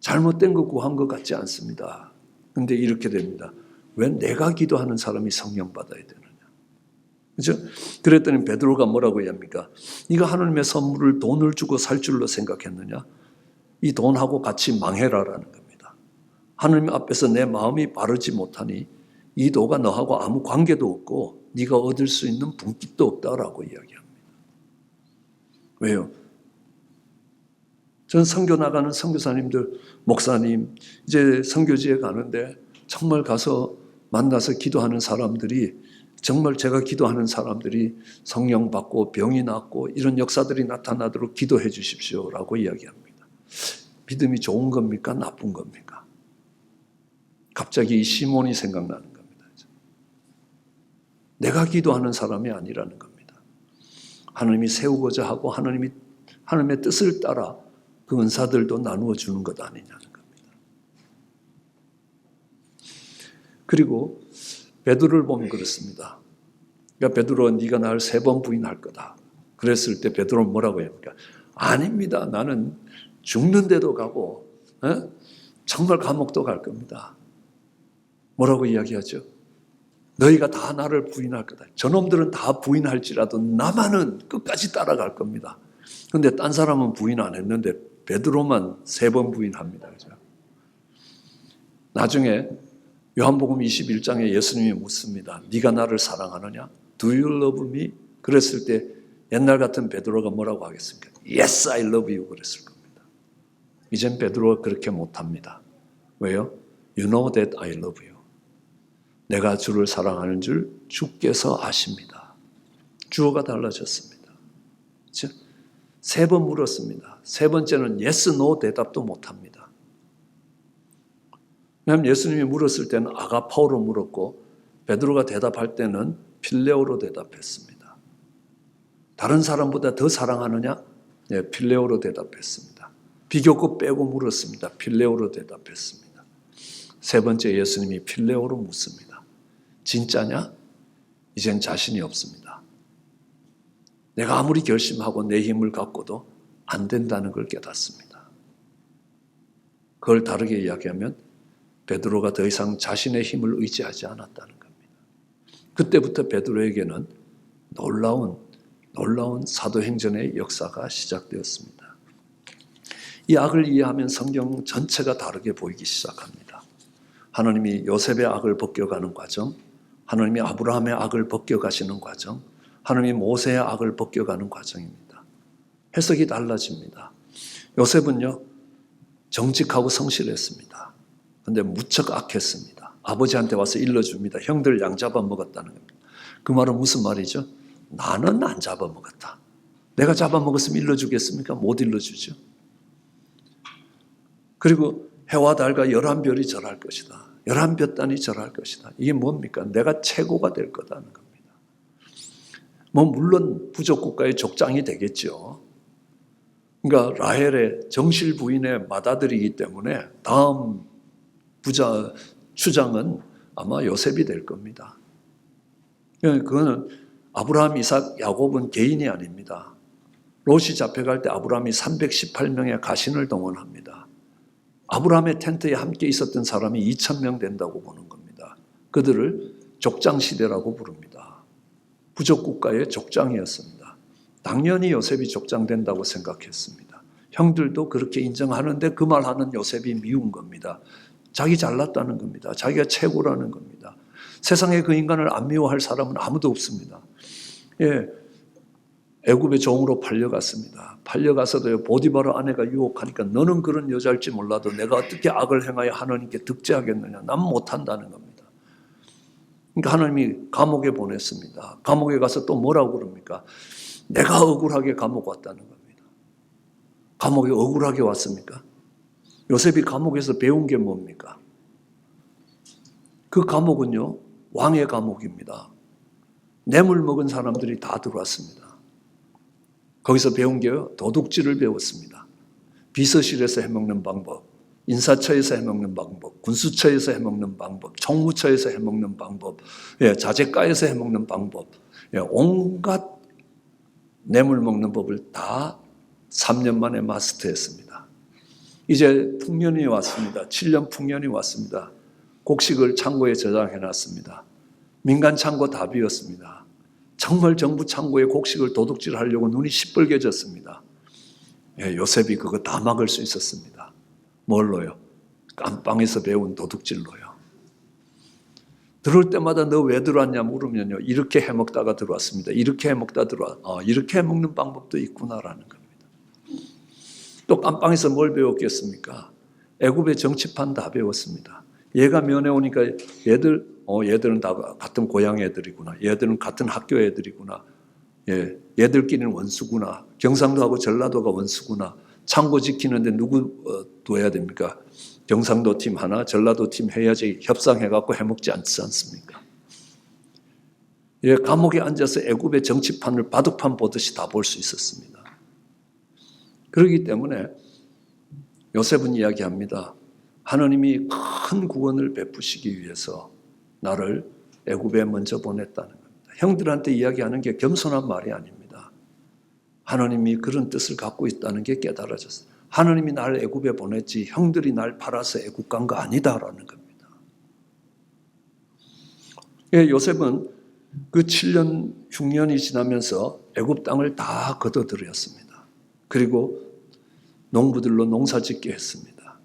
잘못된 거 구한 것 같지 않습니다. 근데 이렇게 됩니다. 왜 내가 기도하는 사람이 성령 받아야 되느냐? 그죠? 그랬더니 베드로가 뭐라고 합니까? 네가 하나님의 선물을 돈을 주고 살 줄로 생각했느냐? 이 돈하고 같이 망해라라는 겁니다. 하나님 앞에서 내 마음이 바르지 못하니 이 도가 너하고 아무 관계도 없고 네가 얻을 수 있는 분깃도 없다라고 이야기합니다. 왜요? 전 선교 나가는 선교사님들, 목사님, 이제 선교지에 가는데 정말 가서 만나서 기도하는 사람들이 정말 제가 기도하는 사람들이 성령 받고 병이 낫고 이런 역사들이 나타나도록 기도해 주십시오라고 이야기합니다. 믿음이 좋은 겁니까? 나쁜 겁니까? 갑자기 이 시몬이 생각나는 겁니다. 내가 기도하는 사람이 아니라는 겁니다. 하나님이 세우고자 하고 하나님의 뜻을 따라 그 은사들도 나누어 주는 것 아니냐는 겁니다. 그리고 베드로를 보면 그렇습니다. 그러니까 베드로가 네가 나를 3번 부인할 거다. 그랬을 때 베드로는 뭐라고 합니까? 아닙니다. 나는 죽는 데도 가고 정말 감옥도 갈 겁니다. 뭐라고 이야기하죠? 너희가 다 나를 부인할 거다. 저놈들은 다 부인할지라도 나만은 끝까지 따라갈 겁니다. 그런데 딴 사람은 부인 안 했는데 베드로만 3번 부인합니다. 그죠? 나중에 요한복음 21장에 예수님이 묻습니다. 네가 나를 사랑하느냐? Do you love me? 그랬을 때 옛날 같은 베드로가 뭐라고 하겠습니까? Yes, I love you 그랬을 겁니다. 이젠 베드로가 그렇게 못합니다. 왜요? You know that I love you. 내가 주를 사랑하는 줄 주께서 아십니다. 주어가 달라졌습니다. 그렇죠? 3번 물었습니다. 3번째는 yes, no 대답도 못합니다. 왜냐하면 예수님이 물었을 때는 아가파오로 물었고 베드로가 대답할 때는 필레오로 대답했습니다. 다른 사람보다 더 사랑하느냐? 네, 필레오로 대답했습니다. 비교급 빼고 물었습니다. 필레오로 대답했습니다. 3번째 예수님이 필레오로 묻습니다. 진짜냐? 이젠 자신이 없습니다. 내가 아무리 결심하고 내 힘을 갖고도 안 된다는 걸 깨닫습니다. 그걸 다르게 이야기하면 베드로가 더 이상 자신의 힘을 의지하지 않았다는 겁니다. 그때부터 베드로에게는 놀라운 사도행전의 역사가 시작되었습니다. 이 악을 이해하면 성경 전체가 다르게 보이기 시작합니다. 하나님이 요셉의 악을 벗겨가는 과정, 하나님이 아브라함의 악을 벗겨가시는 과정, 하나님이 모세의 악을 벗겨가는 과정입니다. 해석이 달라집니다. 요셉은요, 정직하고 성실했습니다. 그런데 무척 악했습니다. 아버지한테 와서 일러줍니다. 형들 양 잡아먹었다는 겁니다. 그 말은 무슨 말이죠? 나는 안 잡아먹었다. 내가 잡아먹었으면 일러주겠습니까? 못 일러주죠. 그리고 해와 달과 11별이 절할 것이다. 11볕단이 절할 것이다. 이게 뭡니까? 내가 최고가 될 거다는 겁니다. 물론 부족국가의 족장이 되겠죠. 그러니까 라헬의 정실 부인의 맏아들이기 때문에 다음 추장은 아마 요셉이 될 겁니다. 그거는 아브라함, 이삭, 야곱은 개인이 아닙니다. 롯이 잡혀갈 때 아브라함이 318명의 가신을 동원합니다. 아브라함의 텐트에 함께 있었던 사람이 2,000명 된다고 보는 겁니다. 그들을 족장 시대라고 부릅니다. 부족 국가의 족장이었습니다. 당연히 요셉이 족장된다고 생각했습니다. 형들도 그렇게 인정하는데 그 말하는 요셉이 미운 겁니다. 자기 잘났다는 겁니다. 자기가 최고라는 겁니다. 세상에 그 인간을 안 미워할 사람은 아무도 없습니다. 예, 애굽의 종으로 팔려갔습니다. 팔려가서도요, 보디바라 아내가 유혹하니까 너는 그런 여자일지 몰라도 내가 어떻게 악을 행하여 하나님께 득죄하겠느냐. 난 못한다는 겁니다. 그러니까 하나님이 감옥에 보냈습니다. 감옥에 가서 또 뭐라고 그럽니까? 내가 억울하게 감옥 왔다는 겁니다. 감옥에 억울하게 왔습니까? 요셉이 감옥에서 배운 게 뭡니까? 그 감옥은요, 왕의 감옥입니다. 뇌물 먹은 사람들이 다 들어왔습니다. 거기서 배운 게요, 도둑질을 배웠습니다. 비서실에서 해먹는 방법, 인사처에서 해먹는 방법, 군수처에서 해먹는 방법, 총무처에서 해먹는 방법, 자재과에서 해먹는 방법, 온갖 뇌물 먹는 법을 다 3년 만에 마스터했습니다. 이제 풍년이 왔습니다. 7년 풍년이 왔습니다. 곡식을 창고에 저장해놨습니다. 민간 창고 다 비었습니다. 정말 정부 창고에 곡식을 도둑질하려고 눈이 시뻘개졌습니다. 요셉이 그거 다 막을 수 있었습니다. 뭘로요? 깜빵에서 배운 도둑질로요. 들어올 때마다 너 왜 들어왔냐 물으면요, 이렇게 해먹다가 들어왔습니다. 이렇게 해먹다 이렇게 해먹는 방법도 있구나라는 겁니다. 또 깜빵에서 뭘 배웠겠습니까? 애굽의 정치판 다 배웠습니다. 얘가 면회 오니까 얘들은 다 같은 고향 애들이구나. 얘들은 같은 학교 애들이구나. 얘들끼리는 원수구나. 경상도하고 전라도가 원수구나. 창고 지키는데 누구 둬야 됩니까? 경상도 팀 하나, 전라도 팀 해야지 협상해갖고 해먹지 않지 않습니까? 감옥에 앉아서 애굽의 정치판을 바둑판 보듯이 다 볼 수 있었습니다. 그렇기 때문에 요셉은 이야기합니다. 하나님이 큰 구원을 베푸시기 위해서 나를 애굽에 먼저 보냈다는 겁니다. 형들한테 이야기하는 게 겸손한 말이 아닙니다. 하나님이 그런 뜻을 갖고 있다는 게 깨달아졌어요. 하나님이 날 애굽에 보냈지 형들이 날 팔아서 애굽 간 거 아니다라는 겁니다. 요셉은 그 7년 흉년이 지나면서 애굽 땅을 다 거둬들였습니다. 그리고 농부들로 농사 짓게 했습니다.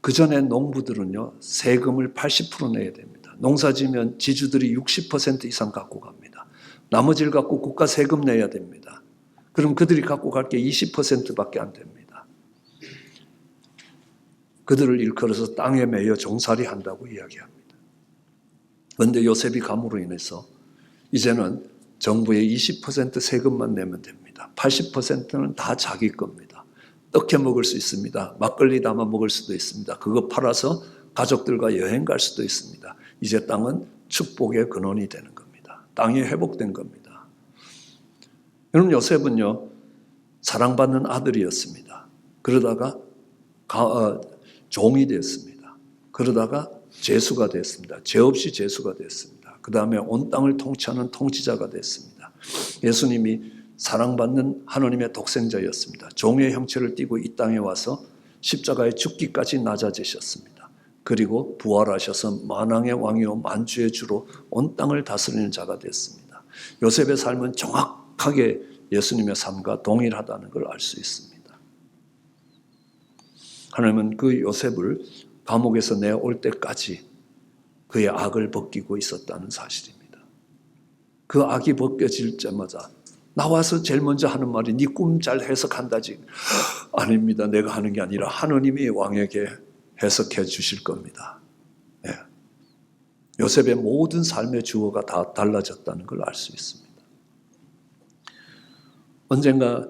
그 전에 농부들은요, 세금을 80% 내야 됩니다. 농사 지면 지주들이 60% 이상 갖고 갑니다. 나머지를 갖고 국가 세금 내야 됩니다. 그럼 그들이 갖고 갈 게 20%밖에 안 됩니다. 그들을 일컬어서 땅에 매여 종살이 한다고 이야기합니다. 그런데 요셉이 감으로 인해서 이제는 정부의 20% 세금만 내면 됩니다. 80%는 다 자기 겁니다. 떡해 먹을 수 있습니다. 막걸리 담아 먹을 수도 있습니다. 그거 팔아서 가족들과 여행 갈 수도 있습니다. 이제 땅은 축복의 근원이 되는 겁니다. 땅이 회복된 겁니다. 여러분, 요셉은요, 사랑받는 아들이었습니다. 그러다가 종이 됐습니다. 그러다가 제수가 됐습니다. 죄 없이 제수가 됐습니다. 그 다음에 온 땅을 통치하는 통치자가 됐습니다. 예수님이 사랑받는 하나님의 독생자였습니다. 종의 형체를 띠고 이 땅에 와서 십자가에 죽기까지 낮아지셨습니다. 그리고 부활하셔서 만왕의 왕이요 만주의 주로 온 땅을 다스리는 자가 됐습니다. 요셉의 삶은 정확하게 예수님의 삶과 동일하다는 걸 알 수 있습니다. 하나님은 그 요셉을 감옥에서 내올 때까지 그의 악을 벗기고 있었다는 사실입니다. 그 악이 벗겨질 때마다 나와서 제일 먼저 하는 말이 네 꿈 잘 해석한다지. 아닙니다. 내가 하는 게 아니라 하나님이 왕에게 해석해 주실 겁니다. 네. 요셉의 모든 삶의 주어가 다 달라졌다는 걸 알 수 있습니다. 언젠가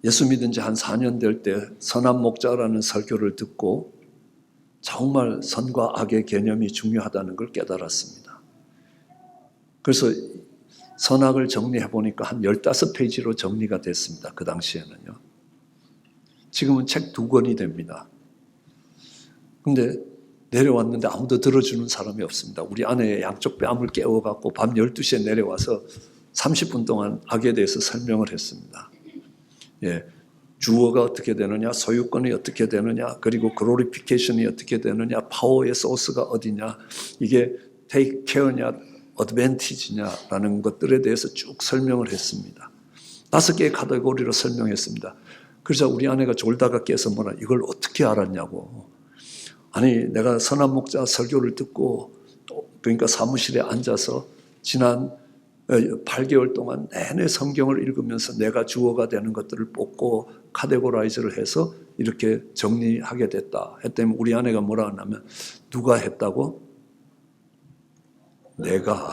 예수 믿은 지 한 4년 될 때 선한 목자라는 설교를 듣고 정말 선과 악의 개념이 중요하다는 걸 깨달았습니다. 그래서 선악을 정리해 보니까 한 15페이지로 정리가 됐습니다. 그 당시에는요. 지금은 책 2권이 됩니다. 근데 내려왔는데 아무도 들어주는 사람이 없습니다. 우리 아내의 양쪽 뺨을 깨워갖고 밤 12시에 내려와서 30분 동안 악에 대해서 설명을 했습니다. 주어가 어떻게 되느냐, 소유권이 어떻게 되느냐, 그리고 글로리피케이션이 어떻게 되느냐, 파워의 소스가 어디냐, 이게 take care냐, 어드밴티지냐라는 것들에 대해서 쭉 설명을 했습니다. 5개의 카테고리로 설명했습니다. 그러자 우리 아내가 졸다가 깨서 뭐라 이걸 어떻게 알았냐고. 아니 내가 선한 목자 설교를 듣고 그러니까 사무실에 앉아서 지난 8개월 동안 내내 성경을 읽으면서 내가 주어가 되는 것들을 뽑고 카테고라이즈를 해서 이렇게 정리하게 됐다 했더니 우리 아내가 뭐라 하냐면 누가 했다고? 내가.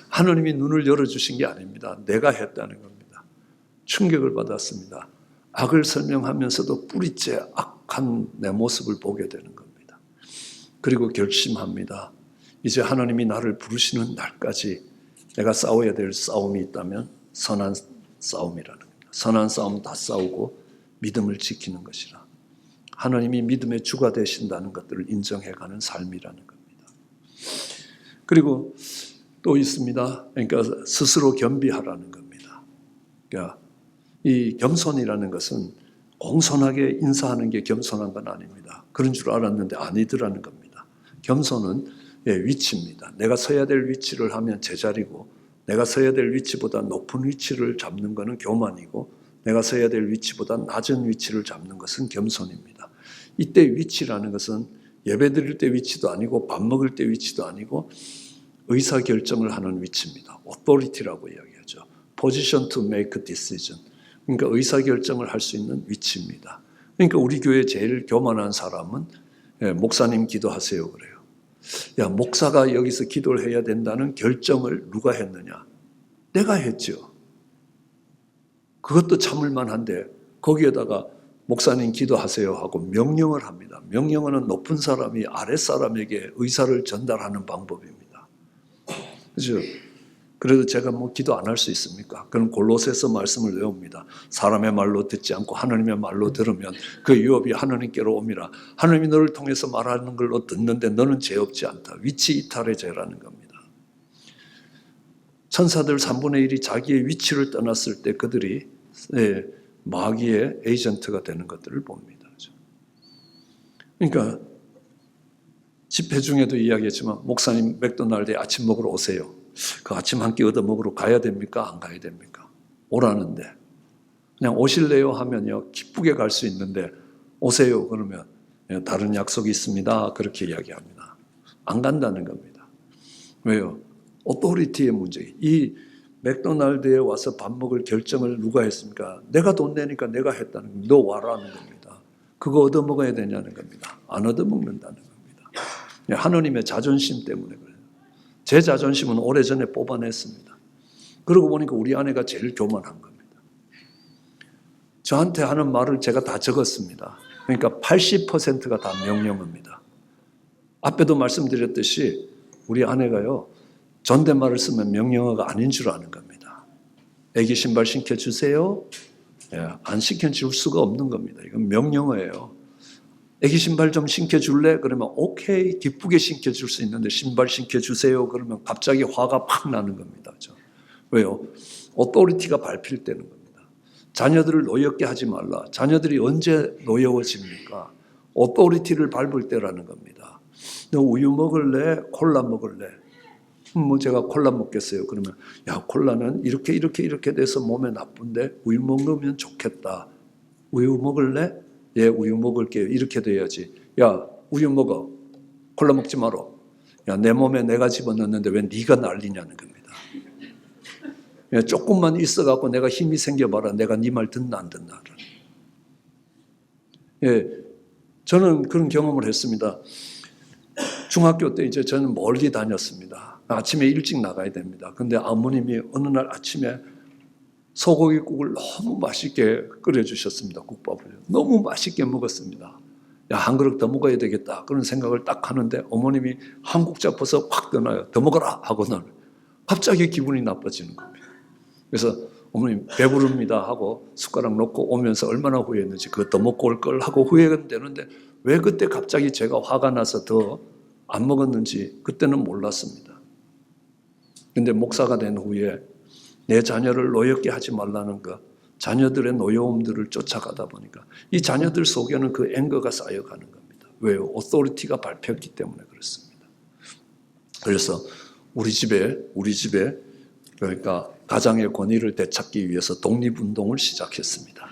하나님이 눈을 열어주신 게 아닙니다. 내가 했다는 겁니다. 충격을 받았습니다. 악을 설명하면서도 뿌리째 악한 내 모습을 보게 되는 겁니다. 그리고 결심합니다. 이제 하나님이 나를 부르시는 날까지 내가 싸워야 될 싸움이 있다면 선한 싸움이라는 겁니다. 선한 싸움 다 싸우고 믿음을 지키는 것이라. 하나님이 믿음의 주가 되신다는 것들을 인정해가는 삶이라는 겁니다. 그리고 또 있습니다. 그러니까 스스로 겸비하라는 겁니다. 그러니까 이 겸손이라는 것은 공손하게 인사하는 게 겸손한 건 아닙니다. 그런 줄 알았는데 아니더라는 겁니다. 겸손은 위치입니다. 내가 서야 될 위치를 하면 제자리고 내가 서야 될 위치보다 높은 위치를 잡는 것은 교만이고 내가 서야 될 위치보다 낮은 위치를 잡는 것은 겸손입니다. 이때 위치라는 것은 예배 드릴 때 위치도 아니고 밥 먹을 때 위치도 아니고 의사결정을 하는 위치입니다. authority라고 이야기하죠. position to make decision. 그러니까 의사결정을 할 수 있는 위치입니다. 그러니까 우리 교회 제일 교만한 사람은 목사님 기도하세요 그래요. 야, 목사가 여기서 기도를 해야 된다는 결정을 누가 했느냐? 내가 했죠. 그것도 참을 만한데 거기에다가 목사님 기도하세요 하고 명령을 합니다. 명령은 높은 사람이 아랫사람에게 의사를 전달하는 방법입니다. 그렇죠? 그래도 제가 뭐 기도 안 할 수 있습니까? 그럼 골로새서 말씀을 외웁니다. 사람의 말로 듣지 않고 하나님의 말로 들으면 그 유업이 하나님께로 옵니다. 하나님이 너를 통해서 말하는 걸로 듣는데 너는 죄 없지 않다. 위치 이탈의 죄라는 겁니다. 천사들 3분의 1이 자기의 위치를 떠났을 때 그들이 마귀의 에이전트가 되는 것들을 봅니다. 그러니까 집회 중에도 이야기했지만 목사님 맥도날드에 아침 먹으러 오세요. 그 아침 한 끼 얻어 먹으러 가야 됩니까? 안 가야 됩니까? 오라는데 그냥 오실래요? 하면요 기쁘게 갈 수 있는데 오세요 그러면 다른 약속이 있습니다. 그렇게 이야기합니다. 안 간다는 겁니다. 왜요? 오토리티의 문제. 이 맥도날드에 와서 밥 먹을 결정을 누가 했습니까? 내가 돈 내니까 내가 했다는 겁니다. 너 와라는 겁니다. 그거 얻어 먹어야 되냐는 겁니다. 안 얻어 먹는다는 겁니다. 하나님의 자존심 때문에 그래요. 제 자존심은 오래전에 뽑아냈습니다. 그러고 보니까 우리 아내가 제일 교만한 겁니다. 저한테 하는 말을 제가 다 적었습니다. 그러니까 80%가 다 명령어입니다. 앞에도 말씀드렸듯이 우리 아내가요 존댓말을 쓰면 명령어가 아닌 줄 아는 겁니다. 애기 신발 신겨주세요. 안 신겨줄 수가 없는 겁니다. 이건 명령어예요. 애기 신발 좀 신겨줄래? 그러면 오케이 기쁘게 신겨줄 수 있는데 신발 신겨주세요. 그러면 갑자기 화가 팍 나는 겁니다. 왜요? 오토리티가 밟힐 때는 겁니다. 자녀들을 노엽게 하지 말라. 자녀들이 언제 노여워집니까? 오토리티를 밟을 때라는 겁니다. 너 우유 먹을래? 콜라 먹을래? 뭐 제가 콜라 먹겠어요. 그러면 야 콜라는 이렇게 돼서 몸에 나쁜데 우유 먹으면 좋겠다. 우유 먹을래? 예, 우유 먹을게요. 이렇게 돼야지. 야, 우유 먹어. 콜라 먹지 마라. 야, 내 몸에 내가 집어넣는데 왜 네가 난리냐는 겁니다. 야, 조금만 있어갖고 내가 힘이 생겨봐라. 내가 네 말 듣나 안 듣나. 예, 저는 그런 경험을 했습니다. 중학교 때 이제 저는 멀리 다녔습니다. 아침에 일찍 나가야 됩니다. 근데 어머님이 어느 날 아침에 소고기국을 너무 맛있게 끓여주셨습니다. 국밥을. 너무 맛있게 먹었습니다. 야, 한 그릇 더 먹어야 되겠다. 그런 생각을 딱 하는데 어머님이 한 국자 퍼서 확 떠나요. 더 먹어라 하고는 갑자기 기분이 나빠지는 겁니다. 그래서 어머님 배부릅니다 하고 숟가락 놓고 오면서 얼마나 후회했는지 그거 더 먹고 올 걸 하고 후회는 되는데 왜 그때 갑자기 제가 화가 나서 더 안 먹었는지 그때는 몰랐습니다. 근데 목사가 된 후에 내 자녀를 노엽게 하지 말라는 것, 자녀들의 노여움들을 쫓아가다 보니까 이 자녀들 속에는 그 앵거가 쌓여가는 겁니다. 왜요? 오토리티가 밟혔기 때문에 그렇습니다. 그래서 우리 집에 그러니까 가장의 권위를 되찾기 위해서 독립운동을 시작했습니다.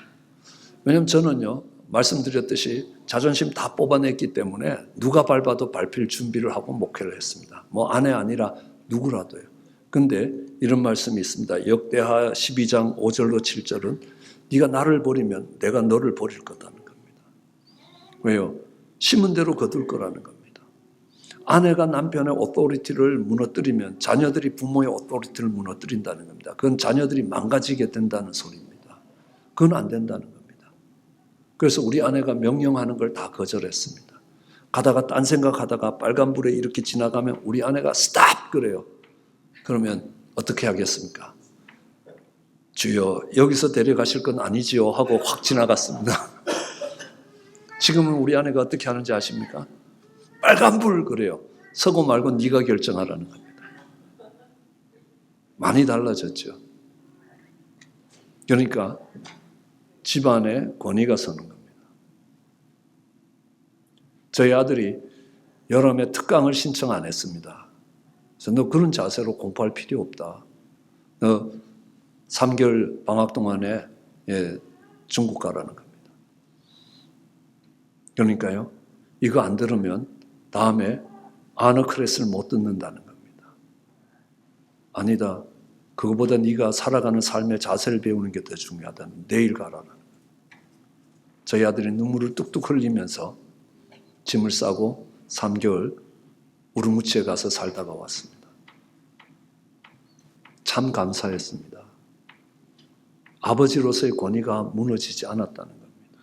왜냐하면 저는요, 말씀드렸듯이 자존심 다 뽑아냈기 때문에 누가 밟아도 밟힐 준비를 하고 목회를 했습니다. 뭐 아내 아니라 누구라도요. 근데 이런 말씀이 있습니다. 역대하 12장 5절로 7절은 네가 나를 버리면 내가 너를 버릴 거다는 겁니다. 왜요? 심은 대로 거둘 거라는 겁니다. 아내가 남편의 오토리티를 무너뜨리면 자녀들이 부모의 오토리티를 무너뜨린다는 겁니다. 그건 자녀들이 망가지게 된다는 소리입니다. 그건 안 된다는 겁니다. 그래서 우리 아내가 명령하는 걸 다 거절했습니다. 가다가 딴 생각하다가 빨간불에 이렇게 지나가면 우리 아내가 스탑 그래요. 그러면 어떻게 하겠습니까? 주여 여기서 데려가실 건 아니지요 하고 확 지나갔습니다. 지금은 우리 아내가 어떻게 하는지 아십니까? 빨간불 그래요. 서고 말고 네가 결정하라는 겁니다. 많이 달라졌죠. 그러니까 집안에 권위가 서는 겁니다. 저희 아들이 여름에 특강을 신청 안 했습니다. 그래서 너 그런 자세로 공부할 필요 없다. 너 3개월 방학 동안에 중국 가라는 겁니다. 그러니까요. 이거 안 들으면 다음에 아너 클래스를 못 듣는다는 겁니다. 아니다. 그거보다 네가 살아가는 삶의 자세를 배우는 게 더 중요하다. 내일 가라는 거예요. 저희 아들이 눈물을 뚝뚝 흘리면서 짐을 싸고 3개월 우르무치에 가서 살다가 왔습니다. 참 감사했습니다. 아버지로서의 권위가 무너지지 않았다는 겁니다.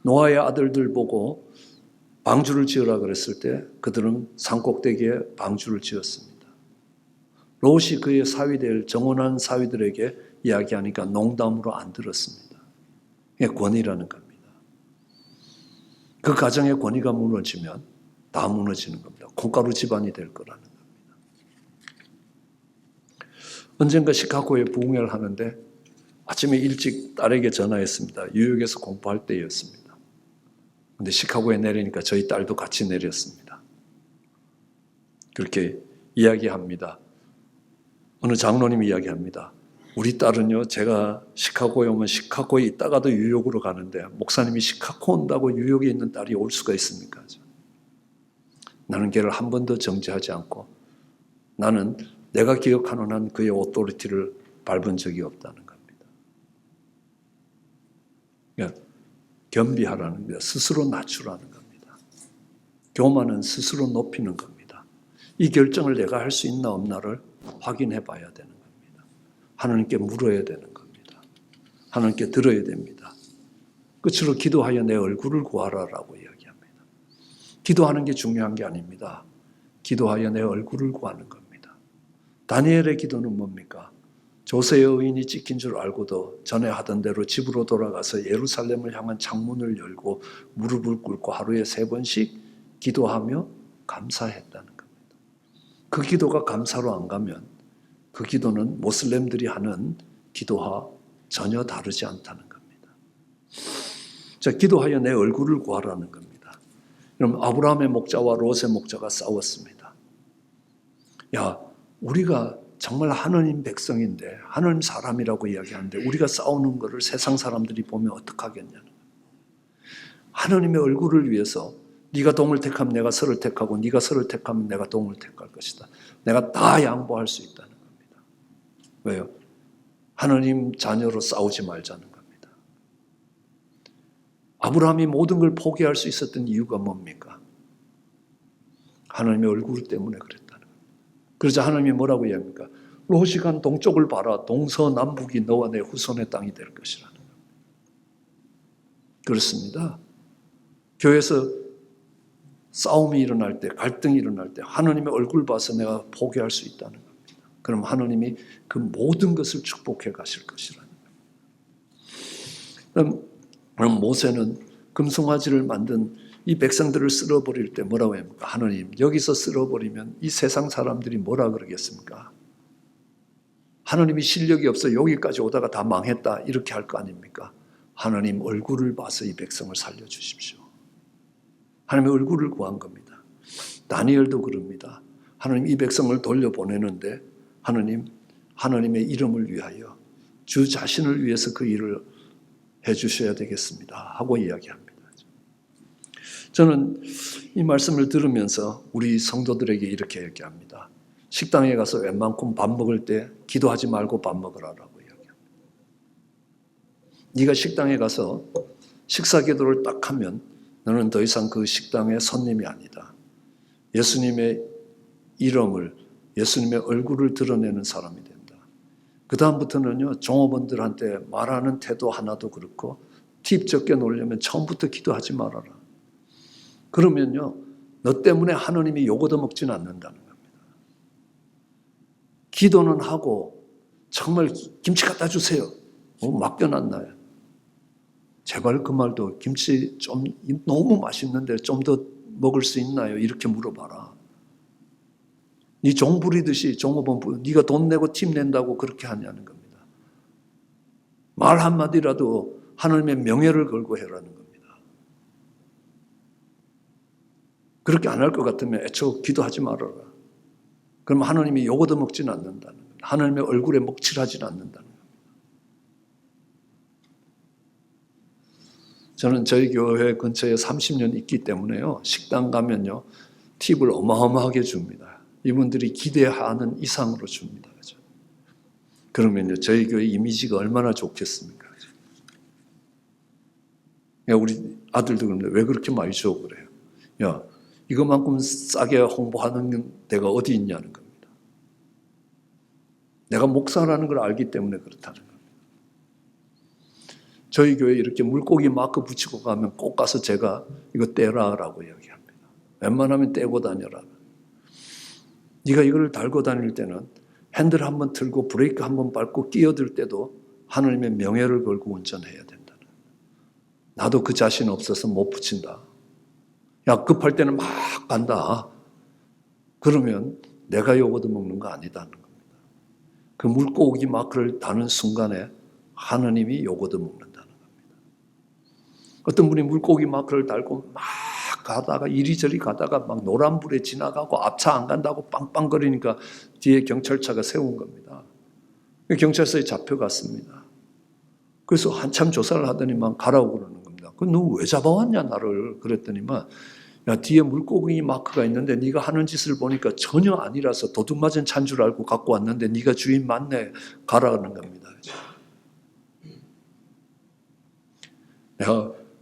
노아의 아들들 보고 방주를 지으라 그랬을 때 그들은 산꼭대기에 방주를 지었습니다. 롯이 그의 사위될 정혼한 사위들에게 이야기하니까 농담으로 안 들었습니다. 이게 권위라는 겁니다. 그 가정의 권위가 무너지면 다 무너지는 겁니다. 콩가루 집안이 될 거라는 겁니다. 언젠가 시카고에 부흥회를 하는데 아침에 일찍 딸에게 전화했습니다. 뉴욕에서 공부할 때였습니다. 근데 시카고에 내리니까 저희 딸도 같이 내렸습니다. 그렇게 이야기합니다. 어느 장로님이 이야기합니다. 우리 딸은요, 제가 시카고에 오면 시카고에 있다가도 뉴욕으로 가는데 목사님이 시카고 온다고 뉴욕에 있는 딸이 올 수가 있습니까? 나는 걔를 한 번도 정죄하지 않고 나는 내가 기억하는 한 그의 오토리티를 밟은 적이 없다는 겁니다. 그러니까 겸비하라는 겁니다. 스스로 낮추라는 겁니다. 교만은 스스로 높이는 겁니다. 이 결정을 내가 할 수 있나 없나를 확인해 봐야 되는 겁니다. 하나님께 물어야 되는 겁니다. 하나님께 들어야 됩니다. 끝으로 기도하여 내 얼굴을 구하라라고 이야기합니다. 기도하는 게 중요한 게 아닙니다. 기도하여 내 얼굴을 구하는 겁니다. 다니엘의 기도는 뭡니까? 조세의 의인이 찍힌 줄 알고도 전에 하던 대로 집으로 돌아가서 예루살렘을 향한 창문을 열고 무릎을 꿇고 하루에 3번씩 기도하며 감사했다는 겁니다. 그 기도가 감사로 안 가면 그 기도는 모슬렘들이 하는 기도와 전혀 다르지 않다는 겁니다. 자, 기도하여 내 얼굴을 구하라는 겁니다. 그럼 아브라함의 목자와 롯의 목자가 싸웠습니다. 야, 우리가 정말 하느님 백성인데 하느님 사람이라고 이야기하는데 우리가 싸우는 것을 세상 사람들이 보면 어떡하겠냐는 거예요. 하느님의 얼굴을 위해서 네가 동을 택하면 내가 서를 택하고 네가 서를 택하면 내가 동을 택할 것이다. 내가 다 양보할 수 있다는 겁니다. 왜요? 하느님 자녀로 싸우지 말자는 겁니다. 아브라함이 모든 걸 포기할 수 있었던 이유가 뭡니까? 하나님의 얼굴 때문에 그랬다는 겁니다. 그러자 하나님이 뭐라고 이야기합니까? 롯이 간 동쪽을 봐라. 동서남북이 너와 내 후손의 땅이 될 것이라는 겁니다. 그렇습니다. 교회에서 싸움이 일어날 때, 갈등이 일어날 때 하나님의 얼굴 봐서 내가 포기할 수 있다는 겁니다. 그럼 하나님이 그 모든 것을 축복해 가실 것이라는 겁니다. 그럼 모세는 금송아지를 만든 이 백성들을 쓸어버릴 때 뭐라고 합니까? 하나님, 여기서 쓸어버리면 이 세상 사람들이 뭐라 그러겠습니까? 하나님이 실력이 없어 여기까지 오다가 다 망했다 이렇게 할 거 아닙니까? 하나님 얼굴을 봐서 이 백성을 살려주십시오. 하나님의 얼굴을 구한 겁니다. 다니엘도 그럽니다. 하나님 이 백성을 돌려보내는데 하나님 하나님의 이름을 위하여 주 자신을 위해서 그 일을 해주셔야 되겠습니다 하고 이야기합니다. 저는 이 말씀을 들으면서 우리 성도들에게 이렇게 얘기합니다. 식당에 가서 웬만큼 밥 먹을 때 기도하지 말고 밥 먹으라라고 이야기합니다. 네가 식당에 가서 식사 기도를 딱 하면 너는 더 이상 그 식당의 손님이 아니다. 예수님의 이름을, 예수님의 얼굴을 드러내는 사람이 된다. 그 다음부터는요, 종업원들한테 말하는 태도 하나도 그렇고 팁 적게 놓으려면 처음부터 기도하지 말아라. 그러면요, 너 때문에 하나님이 욕 얻어먹지는 않는다는 겁니다. 기도는 하고 정말 김치 갖다 주세요. 맡겨놨나요? 제발 그 말도 김치 좀 너무 맛있는데 좀 더 먹을 수 있나요? 이렇게 물어봐라. 네 종 부리듯이 종업원 네가 돈 내고 팁 낸다고 그렇게 하냐는 겁니다. 말 한마디라도 하나님의 명예를 걸고 해라는 겁니다. 그렇게 안 할 것 같으면 애초 기도하지 말아라. 그럼 하나님이 욕 얻어먹지는 않는다는 겁니다. 하나님의 얼굴에 먹칠하지는 않는다는 겁니다. 저는 저희 교회 근처에 30년 있기 때문에요. 식당 가면요. 팁을 어마어마하게 줍니다. 이분들이 기대하는 이상으로 줍니다. 그죠? 그러면요. 저희 교회 이미지가 얼마나 좋겠습니까? 그죠? 우리 아들도 그런데 왜 그렇게 많이 줘? 그래요. 야, 이것만큼 싸게 홍보하는 데가 어디 있냐는 겁니다. 내가 목사라는 걸 알기 때문에 그렇다는 겁니다. 저희 교회에 이렇게 물고기 마크 붙이고 가면 꼭 가서 제가 이거 떼라라고 이야기합니다. 웬만하면 떼고 다녀라. 네가 이걸 달고 다닐 때는 핸들 한번 틀고 브레이크 한번 밟고 끼어들 때도 하나님의 명예를 걸고 운전해야 된다는 거예요. 나도 그 자신 없어서 못 붙인다. 야, 급할 때는 막 간다. 그러면 내가 욕 얻어먹는 거 아니다는 겁니다. 그 물고기 마크를 다는 순간에 하나님이 욕 얻어먹는다는 겁니다. 어떤 분이 물고기 마크를 달고 막 가다가 이리저리 가다가 막 노란불에 지나가고 앞차 안 간다고 빵빵거리니까 뒤에 경찰차가 세운 겁니다. 경찰서에 잡혀갔습니다. 그래서 한참 조사를 하더니만 가라고 그러는 겁니다. 너 왜 잡아왔냐 나를 그랬더니만 야, 뒤에 물고기 마크가 있는데 네가 하는 짓을 보니까 전혀 아니라서 도둑맞은 차인 줄 알고 갖고 왔는데 네가 주인 맞네 가라는 겁니다.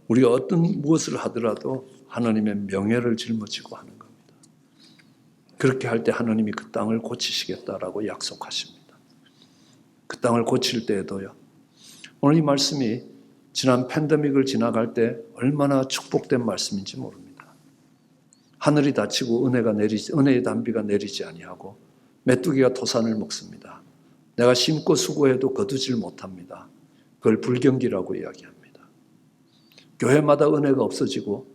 우리가 어떤 무엇을 하더라도 하나님의 명예를 짊어지고 하는 겁니다. 그렇게 할 때 하나님이 그 땅을 고치시겠다라고 약속하십니다. 그 땅을 고칠 때에도요. 오늘 이 말씀이 지난 팬데믹을 지나갈 때 얼마나 축복된 말씀인지 모릅니다. 하늘이 닫히고 은혜의 단비가 내리지 아니하고 메뚜기가 토산을 먹습니다. 내가 심고 수고해도 거두질 못합니다. 그걸 불경기라고 이야기합니다. 교회마다 은혜가 없어지고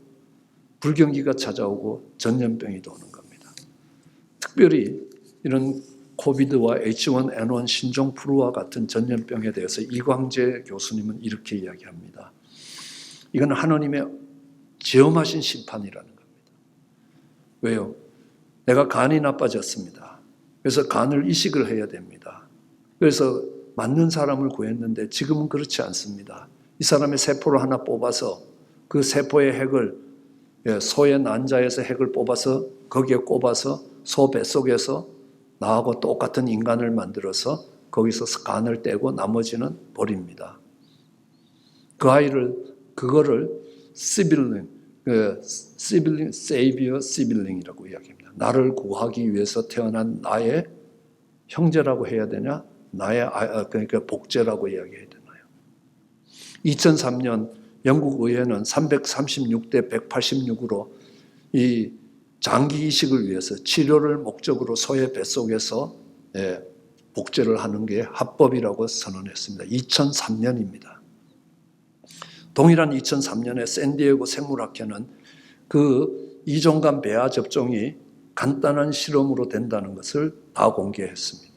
불경기가 찾아오고 전염병이 도는 겁니다. 특별히 이런 코비드와 H1N1 신종플루와 같은 전염병에 대해서 이광재 교수님은 이렇게 이야기합니다. 이건 하나님의 지엄하신 심판이라는 겁니다. 왜요? 내가 간이 나빠졌습니다. 그래서 간을 이식을 해야 됩니다. 그래서 맞는 사람을 구했는데 지금은 그렇지 않습니다. 이 사람의 세포를 하나 뽑아서 그 세포의 핵을 소의 난자에서 핵을 뽑아서 거기에 꼽아서 소 뱃속에서 나하고 똑같은 인간을 만들어서 거기서 간을 떼고 나머지는 버립니다. 그거를 세이비어 시빌링이라고 이야기합니다. 나를 구하기 위해서 태어난 나의 형제라고 해야 되냐? 그러니까 복제라고 이야기해야 되나요? 2003년 영국 의회는 336대 186으로 이 장기 이식을 위해서 치료를 목적으로 소의 뱃속에서 복제를 하는 게 합법이라고 선언했습니다. 2003년입니다. 동일한 2003년에 샌디에고 생물학회는 그 이종간 배아 접종이 간단한 실험으로 된다는 것을 다 공개했습니다.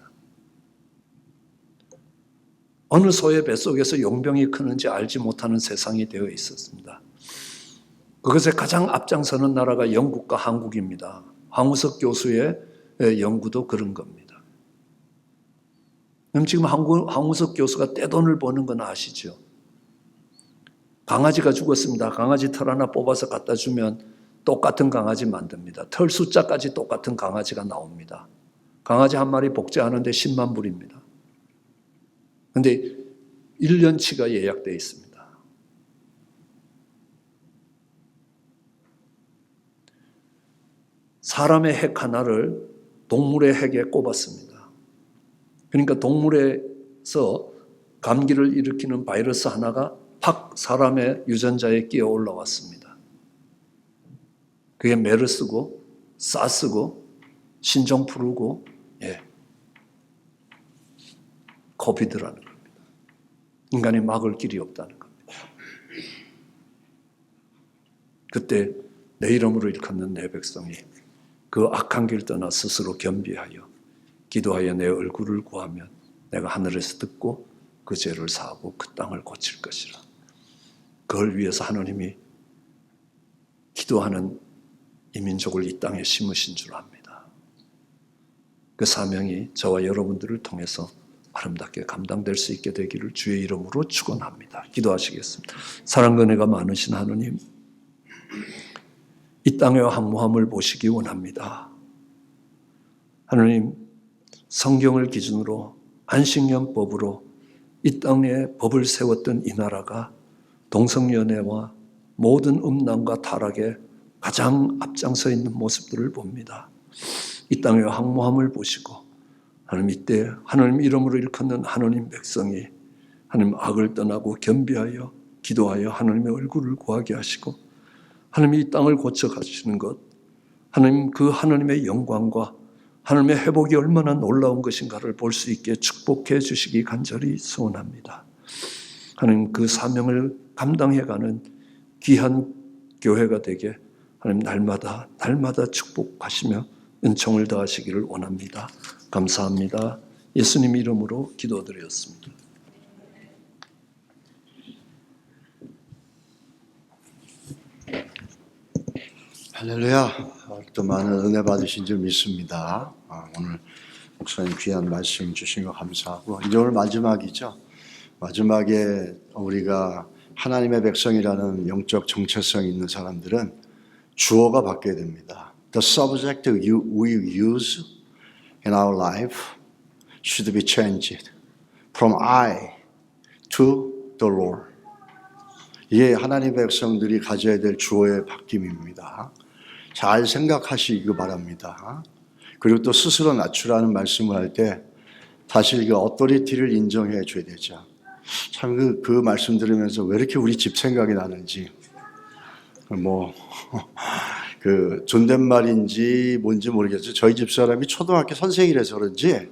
어느 소의 뱃속에서 용병이 크는지 알지 못하는 세상이 되어 있었습니다. 그것에 가장 앞장서는 나라가 영국과 한국입니다. 황우석 교수의 연구도 그런 겁니다. 그럼 지금 황우석 교수가 떼돈을 버는 건 아시죠? 강아지가 죽었습니다. 강아지 털 하나 뽑아서 갖다 주면 똑같은 강아지 만듭니다. 털 숫자까지 똑같은 강아지가 나옵니다. 강아지 한 마리 복제하는데 10만 불입니다. 그런데 1년치가 예약되어 있습니다. 사람의 핵 하나를 동물의 핵에 꼽았습니다. 그러니까 동물에서 감기를 일으키는 바이러스 하나가 팍 사람의 유전자에 끼어 올라왔습니다. 그게 메르스고 사스고 신종플루고 코비드라는 겁니다. 인간이 막을 길이 없다는 겁니다. 그때 내 이름으로 일컫는 내 백성이 그 악한 길 떠나 스스로 겸비하여 기도하여 내 얼굴을 구하면 내가 하늘에서 듣고 그 죄를 사하고 그 땅을 고칠 것이라. 그걸 위해서 하나님이 기도하는 이민족을 이 땅에 심으신 줄 압니다. 그 사명이 저와 여러분들을 통해서 아름답게 감당될 수 있게 되기를 주의 이름으로 축원합니다. 기도하시겠습니다. 사랑과 은혜가 많으신 하나님, 이 땅의 황무함을 보시기 원합니다. 하나님, 성경을 기준으로 안식년법으로 이 땅에 법을 세웠던 이 나라가 동성연애와 모든 음란과 타락에 가장 앞장서 있는 모습들을 봅니다. 이 땅의 황무함을 보시고 하나님 이때 하나님 이름으로 일컫는 하나님 백성이 하나님 악을 떠나고 겸비하여 기도하여 하나님의 얼굴을 구하게 하시고 하나님이 이 땅을 고쳐 가시는 것, 하나님 그 하나님의 영광과 하나님의 회복이 얼마나 놀라운 것인가를 볼 수 있게 축복해 주시기 간절히 소원합니다. 하나님 그 사명을 감당해가는 귀한 교회가 되게 하나님 날마다 축복하시며 은총을 더하시기를 원합니다. 감사합니다. 예수님 이름으로 기도드렸습니다. 할렐루야. 또 많은 은혜 받으신 줄 믿습니다. 오늘 목사님 귀한 말씀 주신 거 감사하고 이제 오늘 마지막이죠. 마지막에 우리가 하나님의 백성이라는 영적 정체성이 있는 사람들은 주어가 바뀌어야 됩니다. The subject we use in our life should be changed from I to the Lord. 이게 하나님의 백성들이 가져야 될 주어의 바뀜입니다. 잘 생각하시기 바랍니다. 그리고 또 스스로 낮추라는 말씀을 할 때 사실 그 어토리티를 인정해 줘야 되죠. 참 그 말씀 들으면서 왜 이렇게 우리 집 생각이 나는지 그 존댓말인지 뭔지 모르겠어요. 저희 집 사람이 초등학교 선생이라서 그런지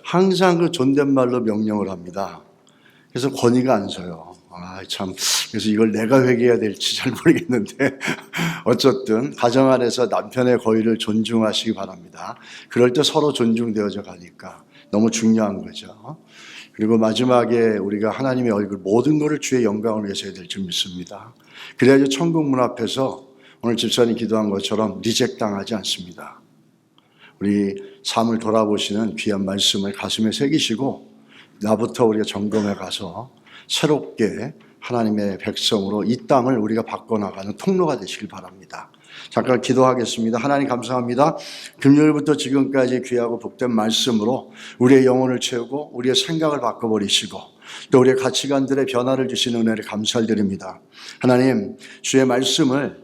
항상 그 존댓말로 명령을 합니다. 그래서 권위가 안 서요. 그래서 이걸 내가 회개해야 될지 잘 모르겠는데 어쨌든 가정 안에서 남편의 권위를 존중하시기 바랍니다. 그럴 때 서로 존중되어져 가니까 너무 중요한 거죠. 그리고 마지막에 우리가 하나님의 얼굴 모든 것을 주의 영광을 위해서 해야 될 줄 믿습니다. 그래야지 천국 문 앞에서 오늘 집사님 기도한 것처럼 리젝 당하지 않습니다. 우리 삶을 돌아보시는 귀한 말씀을 가슴에 새기시고 나부터 우리가 점검해 가서 새롭게 하나님의 백성으로 이 땅을 우리가 바꿔나가는 통로가 되시길 바랍니다. 잠깐 기도하겠습니다. 하나님 감사합니다. 금요일부터 지금까지 귀하고 복된 말씀으로 우리의 영혼을 채우고 우리의 생각을 바꿔버리시고 또 우리의 가치관들의 변화를 주시는 은혜를 감사드립니다. 하나님, 주의 말씀을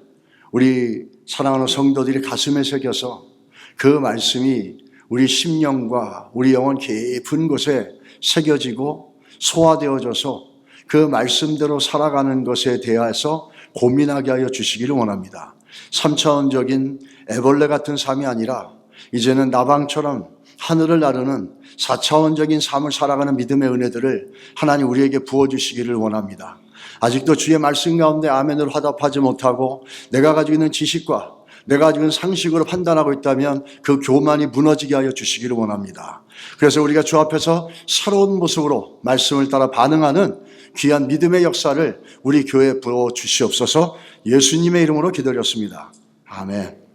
우리 사랑하는 성도들이 가슴에 새겨서 그 말씀이 우리 심령과 우리 영혼 깊은 곳에 새겨지고 소화되어져서 그 말씀대로 살아가는 것에 대해서 고민하게 하여 주시기를 원합니다. 3차원적인 애벌레 같은 삶이 아니라 이제는 나방처럼 하늘을 나르는 4차원적인 삶을 살아가는 믿음의 은혜들을 하나님 우리에게 부어주시기를 원합니다. 아직도 주의 말씀 가운데 아멘으로 화답하지 못하고 내가 가지고 있는 지식과 내가 가지고 있는 상식으로 판단하고 있다면 그 교만이 무너지게 하여 주시기를 원합니다. 그래서 우리가 주 앞에서 새로운 모습으로 말씀을 따라 반응하는 귀한 믿음의 역사를 우리 교회에 부어 주시옵소서. 예수님의 이름으로 기도드렸습니다. 아멘.